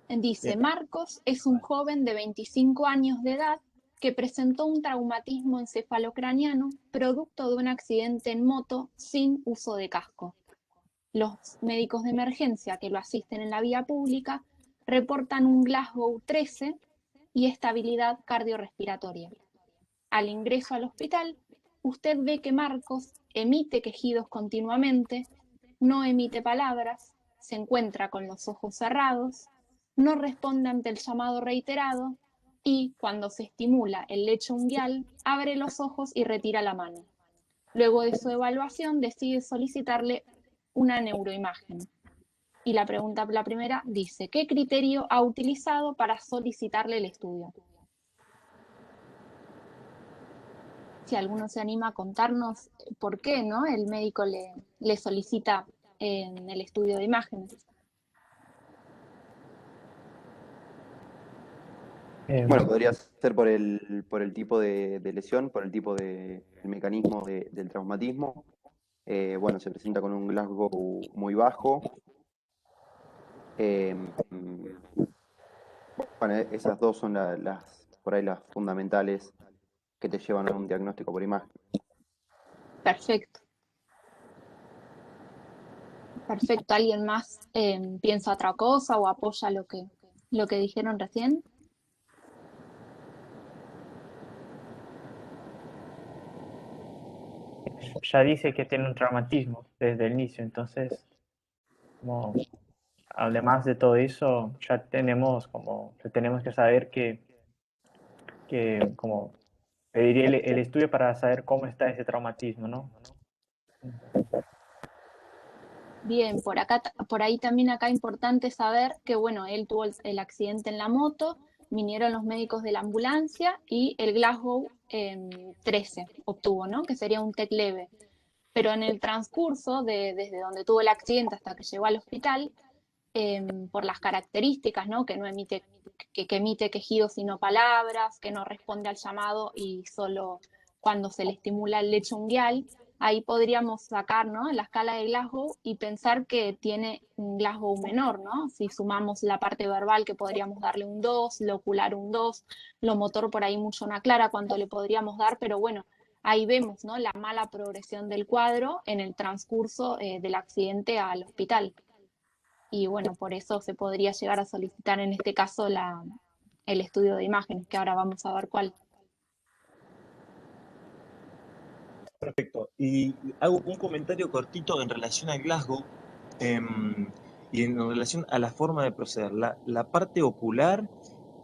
Dice, Bien. Marcos es un joven de 25 años de edad que presentó un traumatismo encefalocraniano producto de un accidente en moto sin uso de casco. Los médicos de emergencia que lo asisten en la vía pública reportan un Glasgow 13 y estabilidad cardiorrespiratoria. Al ingreso al hospital, usted ve que Marcos emite quejidos continuamente, no emite palabras, se encuentra con los ojos cerrados, no responde ante el llamado reiterado y, cuando se estimula el lecho unguial, abre los ojos y retira la mano. Luego de su evaluación, decide solicitarle una neuroimagen. Y la primera dice, ¿qué criterio ha utilizado para solicitarle el estudio? Si alguno se anima a contarnos por qué, ¿no? El médico le solicita en el estudio de imágenes. Bueno, podría ser por el tipo de lesión, por el tipo el mecanismo del traumatismo. Bueno, se presenta con un Glasgow muy bajo. Bueno, esas dos son por ahí las fundamentales que te llevan a un diagnóstico por imagen. Perfecto. ¿Alguien más piensa otra cosa o apoya lo que dijeron recién? Ya dice que tiene un traumatismo desde el inicio, entonces, además de todo eso, ya tenemos que saber que como pediría el estudio para saber cómo está ese traumatismo, ¿no? Bien, por ahí también acá importante saber que, bueno, él tuvo el accidente en la moto, vinieron los médicos de la ambulancia y el Glasgow 13 obtuvo, ¿no? Que sería un TEC leve. Pero en el transcurso, desde donde tuvo el accidente hasta que llegó al hospital, por las características, ¿no? Que no emite, que emite quejidos y no palabras, que no responde al llamado y solo cuando se le estimula el lecho unguial, ahí podríamos sacar, ¿no? La escala de Glasgow y pensar que tiene un Glasgow menor, ¿no? Si sumamos la parte verbal, que podríamos darle un 2, lo ocular un 2, lo motor por ahí mucho no aclara cuánto le podríamos dar, pero bueno, ahí vemos, ¿no? La mala progresión del cuadro en el transcurso del accidente al hospital. Y bueno, por eso se podría llegar a solicitar en este caso el estudio de imágenes, que ahora vamos a ver cuál. Perfecto. Y hago un comentario cortito en relación al Glasgow y en relación a la forma de proceder. La parte ocular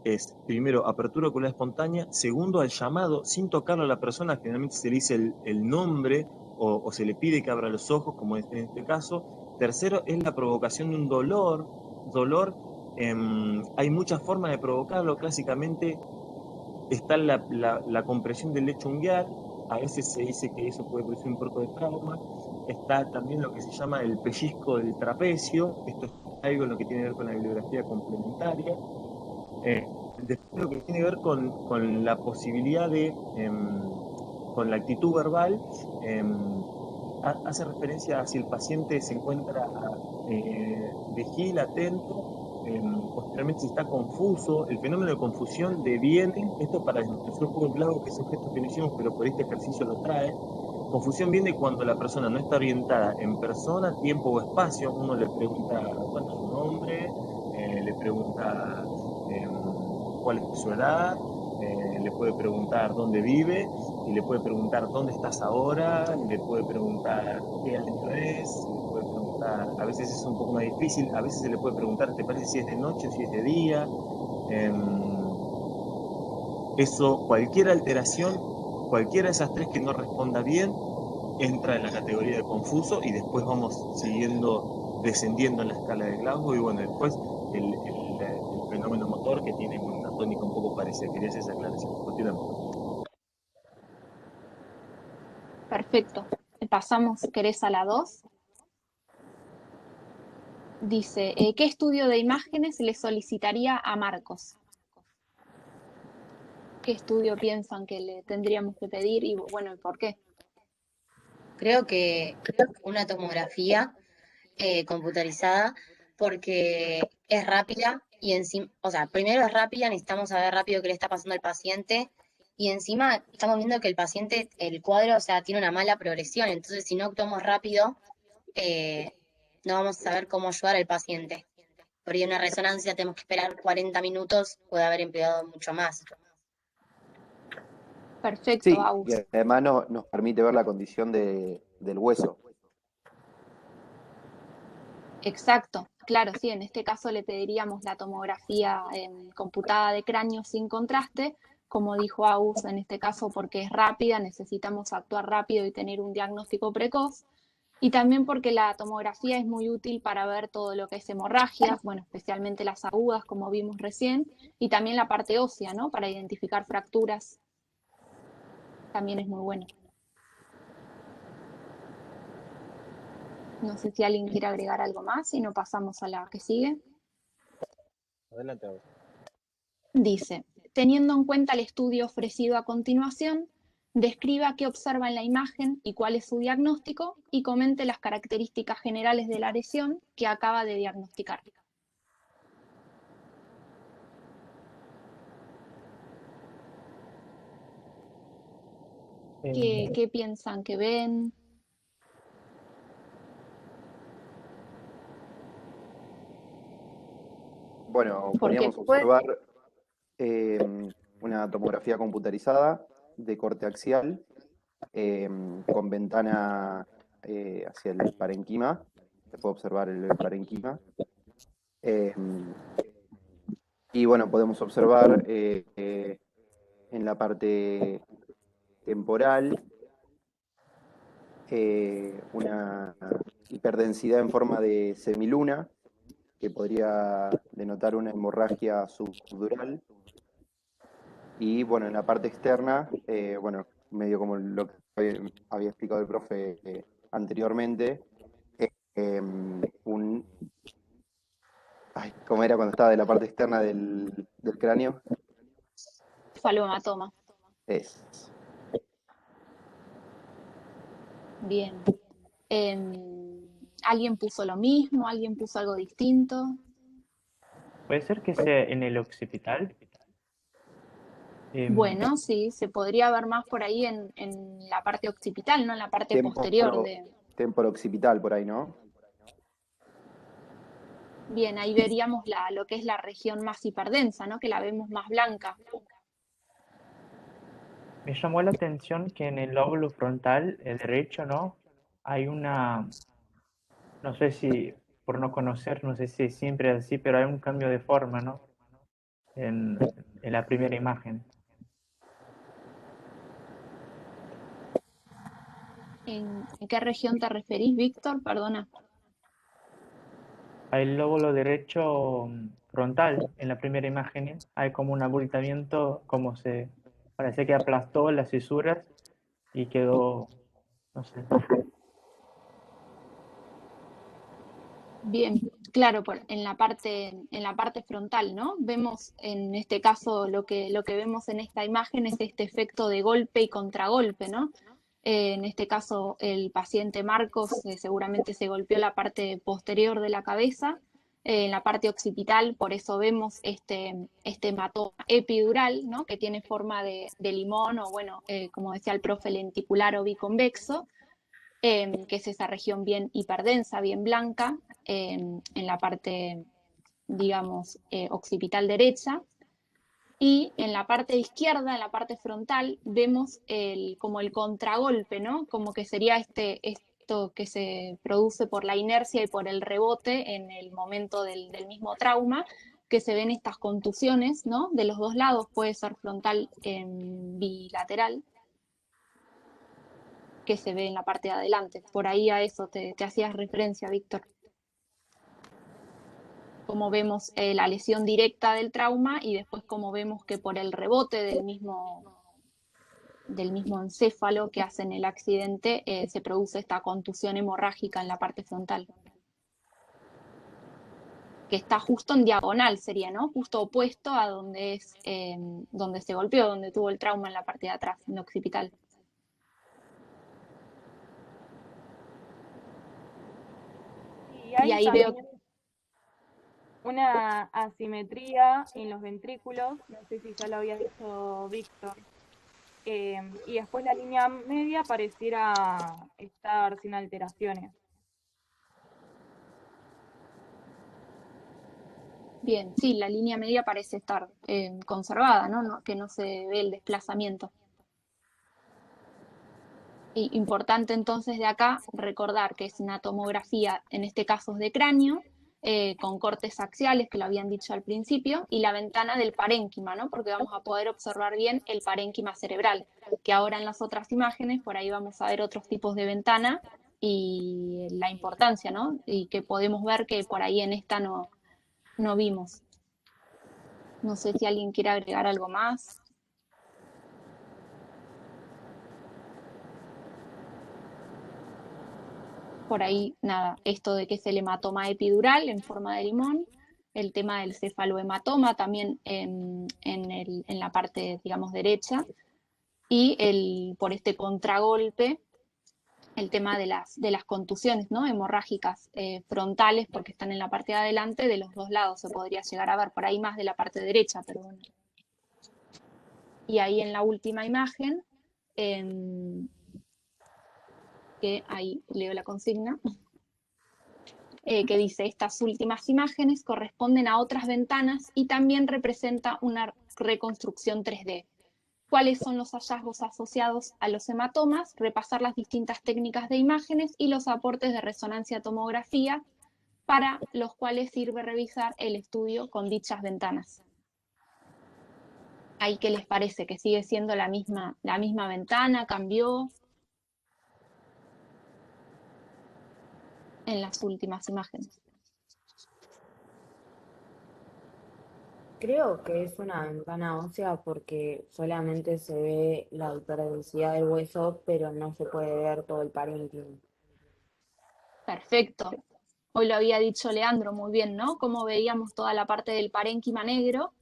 es, primero, apertura ocular espontánea, segundo, al llamado, sin tocarlo a la persona, generalmente se le dice el nombre o se le pide que abra los ojos, como en este caso. Tercero, es la provocación de un dolor. Hay muchas formas de provocarlo, clásicamente está la compresión del lecho unguial, a veces se dice que eso puede producir un poco de trauma. Está también lo que se llama el pellizco del trapecio, esto es algo en lo que tiene que ver con la bibliografía complementaria. Después lo que tiene que ver con la posibilidad de, con la actitud verbal, hace referencia a si el paciente se encuentra vigil, atento, posteriormente si está confuso. El fenómeno de confusión deviene, esto para desmenuzar un poco el Glasgow, que es un gesto que no hicimos, pero por este ejercicio lo trae. Confusión viene cuando la persona no está orientada en persona, tiempo o espacio. Uno le pregunta cuál es su nombre, le pregunta cuál es su edad, le puede preguntar dónde vive, y le puede preguntar dónde estás ahora, le puede preguntar qué año es, le puede preguntar, a veces es un poco más difícil, a veces se le puede preguntar, ¿te parece si es de noche o si es de día? Eso, cualquier alteración, cualquiera de esas tres que no responda bien, entra en la categoría de confuso, y después vamos descendiendo en la escala de Glasgow, y bueno, después el fenómeno motor, que tiene una tónica un poco parecida. Quería hacer esa aclaración. Continuamos. Perfecto. Pasamos, ¿querés a la 2? Dice, ¿qué estudio de imágenes le solicitaría a Marcos? ¿Qué estudio piensan que le tendríamos que pedir y bueno, ¿y por qué? Creo que una tomografía computarizada, porque es rápida y encima, o sea, primero es rápida, necesitamos saber rápido qué le está pasando al paciente, y encima estamos viendo que el paciente, el cuadro, o sea, tiene una mala progresión, entonces si no actuamos rápido, no vamos a saber cómo ayudar al paciente. Por ahí una resonancia tenemos que esperar 40 minutos, puede haber empleado mucho más. Perfecto, Sí, Agus. y además nos permite ver la condición del hueso. Exacto, claro, sí, en este caso le pediríamos la tomografía computada de cráneo sin contraste, como dijo Agus, en este caso porque es rápida, necesitamos actuar rápido y tener un diagnóstico precoz, y también porque la tomografía es muy útil para ver todo lo que es hemorragias, bueno, especialmente las agudas, como vimos recién, y también la parte ósea, ¿no? Para identificar fracturas, también es muy bueno. No sé si alguien quiere agregar algo más y no pasamos a la que sigue. Adelante, ahora. Dice, teniendo en cuenta el estudio ofrecido a continuación, describa qué observa en la imagen y cuál es su diagnóstico, y comente las características generales de la lesión que acaba de diagnosticar. ¿Qué piensan que ven? Bueno, Porque podríamos observar una tomografía computarizada de corte axial, con ventana hacia el parenquima. Se puede observar el parenquima. Y bueno, podemos observar en la parte temporal una hiperdensidad en forma de semiluna, que podría denotar una hemorragia subdural. Y bueno, en la parte externa, bueno, medio como lo que había explicado el profe anteriormente, ¿cómo era cuando estaba de la parte externa del cráneo? Falomatoma. Es. Bien. ¿Alguien puso lo mismo? ¿Alguien puso algo distinto? Puede ser que sea en el occipital. Bueno, sí, se podría ver más por ahí en la parte occipital, no en la parte posterior de... Temporo occipital, por ahí, ¿no? Bien, ahí veríamos lo que es la región más hiperdensa, ¿no? Que la vemos más blanca. Me llamó la atención que en el lóbulo frontal, el derecho, ¿no? Hay una, no sé si, por no conocer, no sé si siempre es así, pero hay un cambio de forma, ¿no? En, en la primera imagen. ¿En qué región te referís, Víctor? Perdona. Hay el lóbulo derecho frontal, en la primera imagen, hay como un abultamiento, como se, parece que aplastó las fisuras y quedó, no sé. Bien, claro, en la parte frontal, ¿no? Vemos en este caso lo que vemos en esta imagen es este efecto de golpe y contragolpe, ¿no? En este caso, el paciente Marcos seguramente se golpeó la parte posterior de la cabeza, en la parte occipital, por eso vemos este hematoma epidural, ¿no? Que tiene forma de limón o, bueno, como decía el profe, lenticular o biconvexo, que es esa región bien hiperdensa, bien blanca, en la parte, digamos, occipital derecha. Y en la parte izquierda, en la parte frontal, vemos como el contragolpe, ¿no? Como que sería esto que se produce por la inercia y por el rebote en el momento del mismo trauma, que se ven estas contusiones, ¿no? De los dos lados, puede ser frontal bilateral, que se ve en la parte de adelante. Por ahí a eso te hacías referencia, Víctor. Como vemos la lesión directa del trauma y después como vemos que por el rebote del mismo encéfalo que hace en el accidente se produce esta contusión hemorrágica en la parte frontal. Que está justo en diagonal sería, ¿no? Justo opuesto a donde donde se golpeó, donde tuvo el trauma en la parte de atrás, en el occipital. Y Y ahí veo también una asimetría en los ventrículos, no sé si ya lo había dicho Víctor, y después la línea media pareciera estar sin alteraciones. bien, sí, la línea media parece estar conservada, ¿no? Que no se ve el desplazamiento. Y importante entonces de acá recordar que es una tomografía, en este caso es de cráneo, con cortes axiales, que lo habían dicho al principio, y la ventana del parénquima, ¿no? Porque vamos a poder observar bien el parénquima cerebral, que ahora en las otras imágenes, por ahí vamos a ver otros tipos de ventana y la importancia, ¿no? Y que podemos ver que por ahí en esta no vimos. No sé si alguien quiere agregar algo más. Por ahí, nada, esto de que es el hematoma epidural en forma de limón, el tema del cefalohematoma también en la parte, digamos, derecha, y por este contragolpe, el tema de las contusiones, ¿no? Hemorrágicas frontales, porque están en la parte de adelante, de los dos lados se podría llegar a ver, por ahí más de la parte derecha, pero bueno. Y ahí en la última imagen, que ahí leo la consigna, que dice: estas últimas imágenes corresponden a otras ventanas y también representa una reconstrucción 3D. ¿Cuáles son los hallazgos asociados a los hematomas? Repasar las distintas técnicas de imágenes y los aportes de resonancia tomografía, para los cuales sirve revisar el estudio con dichas ventanas. ¿Ahí qué les parece? ¿Que sigue siendo la misma ventana? ¿Cambió en las últimas imágenes? Creo que es una ventana ósea porque solamente se ve la hiperdensidad del hueso, pero no se puede ver todo el parénquima. Perfecto. Hoy lo había dicho Leandro muy bien, ¿no? Cómo veíamos toda la parte del parénquima negro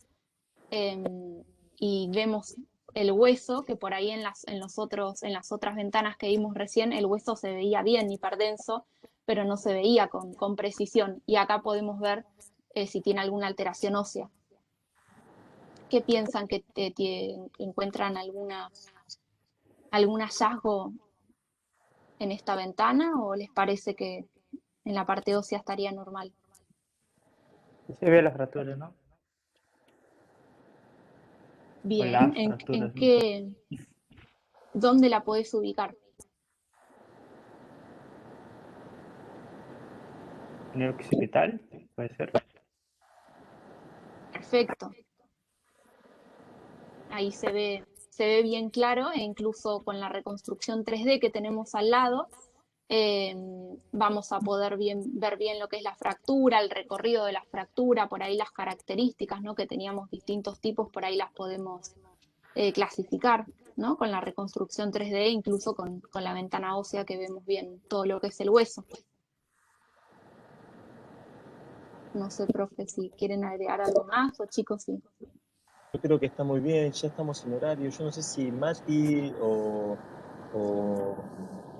y vemos el hueso, que por ahí en las otras ventanas que vimos recién, el hueso se veía bien hiperdenso, pero no se veía con precisión. Y acá podemos ver si tiene alguna alteración ósea. ¿Qué piensan? ¿Que encuentran algún hallazgo en esta ventana o les parece que en la parte ósea estaría normal? Se ve la fractura, ¿no? O Bien, las ¿en fracturas. qué, dónde la podés ubicar? ¿En el occipital? Puede ser. Perfecto. Ahí se ve bien claro, e incluso con la reconstrucción 3D que tenemos al lado, vamos a poder ver bien lo que es la fractura, el recorrido de la fractura, por ahí las características, ¿no? Que teníamos distintos tipos, por ahí las podemos clasificar, ¿no? Con la reconstrucción 3D, incluso con la ventana ósea que vemos bien todo lo que es el hueso. No sé, profe, si quieren agregar algo más o chicos, sí. Yo creo que está muy bien, ya estamos en horario. Yo no sé si Mati o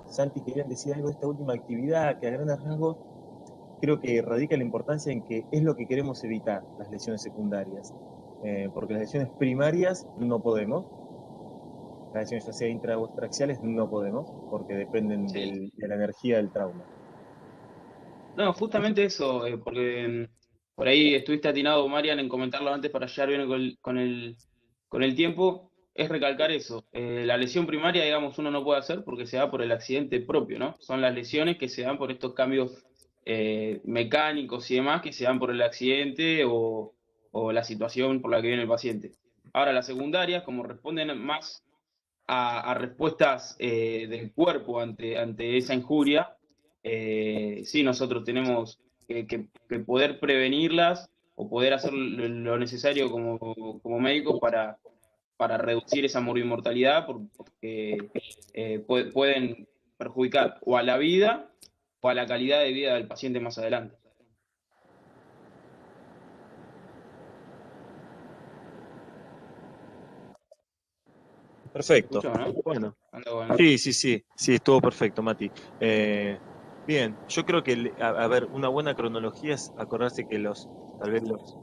Santi querían decir algo de esta última actividad, que a grandes rasgos creo que radica la importancia en que es lo que queremos evitar, las lesiones secundarias. Porque las lesiones primarias no podemos, las lesiones ya sea intra o extraxiales no podemos, porque dependen de la energía del trauma. No, justamente eso, porque por ahí estuviste atinado, Marian, en comentarlo antes para llegar bien con el tiempo, es recalcar eso. La lesión primaria, digamos, uno no puede hacer porque se da por el accidente propio, ¿no? Son las lesiones que se dan por estos cambios mecánicos y demás que se dan por el accidente o la situación por la que viene el paciente. Ahora, las secundarias, como responden más a respuestas del cuerpo ante esa injuria, sí, nosotros tenemos que poder prevenirlas o poder hacer lo necesario como médicos para reducir esa morbimortalidad porque pueden perjudicar o a la vida o a la calidad de vida del paciente más adelante. Perfecto. ¿Escucho, no? Bueno. Bueno. Sí, estuvo perfecto, Mati. Bien, yo creo que, a ver, una buena cronología es acordarse que tal vez los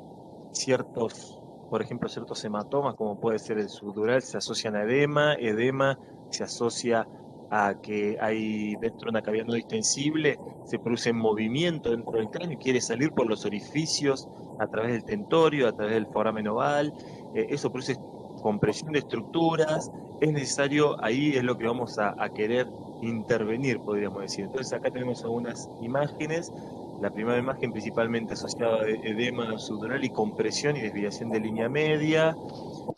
ciertos, por ejemplo, ciertos hematomas, como puede ser el subdural, se asocian a edema se asocia a que hay dentro de una cavidad no distensible, se produce movimiento dentro del cráneo, quiere salir por los orificios a través del tentorio, a través del foramen oval, eso produce compresión de estructuras, es necesario, ahí es lo que vamos a querer intervenir, podríamos decir. Entonces acá tenemos algunas imágenes. La primera imagen principalmente asociada a edema subdural y compresión y desviación de línea media.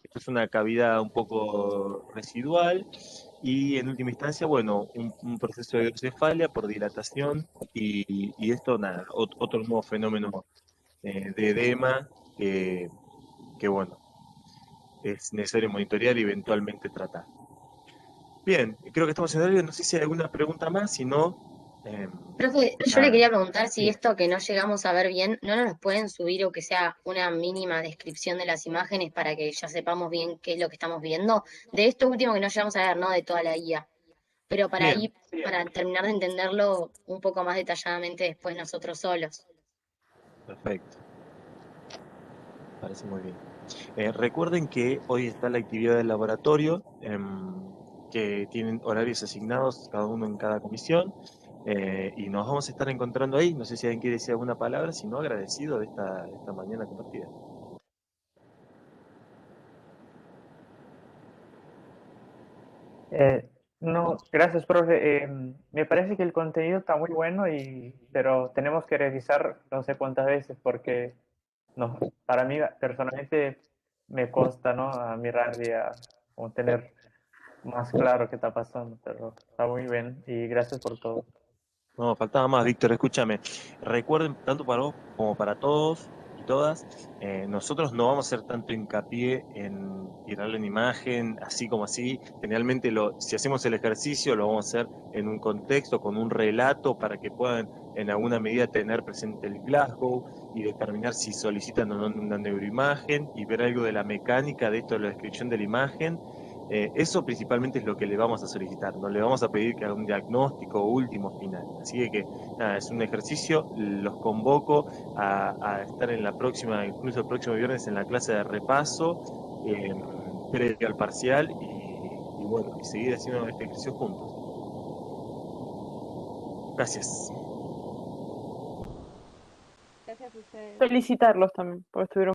Esto es una cavidad un poco residual. Y en última instancia, bueno, un proceso de hidrocefalia por dilatación y esto, nada, otro nuevo fenómeno de edema que, bueno, es necesario monitorear y eventualmente tratar. Bien, creo que estamos en horario, no sé si hay alguna pregunta más, si no... Profe, yo le nada. quería preguntar si Sí. esto que no llegamos a ver bien, ¿no nos pueden subir o que sea una mínima descripción de las imágenes para que ya sepamos bien qué es lo que estamos viendo? De esto último que no llegamos a ver, no de toda la guía, pero para Bien. ahí, para terminar de entenderlo un poco más detalladamente después nosotros solos. Perfecto. Parece muy bien. Recuerden que hoy está la actividad del laboratorio, que tienen horarios asignados, cada uno en cada comisión, y nos vamos a estar encontrando ahí. No sé si alguien quiere decir alguna palabra, si no, agradecido de esta mañana compartida. No, gracias, profe. Me parece que el contenido está muy bueno, pero tenemos que revisar no sé cuántas veces porque no, para mí personalmente me cuesta, ¿no? A mirar y a como tener más claro qué está pasando, pero está muy bien y gracias por todo. No, faltaba más, Víctor, escúchame. Recuerden, tanto para vos como para todos y todas, nosotros no vamos a hacer tanto hincapié en tirarle una imagen, así como así. Generalmente, si hacemos el ejercicio, lo vamos a hacer en un contexto, con un relato, para que puedan en alguna medida tener presente el Glasgow y determinar si solicitan o no una neuroimagen y ver algo de la mecánica de esto, de la descripción de la imagen. Eso principalmente es lo que le vamos a solicitar, no le vamos a pedir que haga un diagnóstico último final. Así que nada, es un ejercicio, los convoco a estar en la próxima, incluso el próximo viernes en la clase de repaso, previo al parcial y bueno, y seguir haciendo este ejercicio juntos. Gracias. Gracias a ustedes. Felicitarlos también, porque estuvieron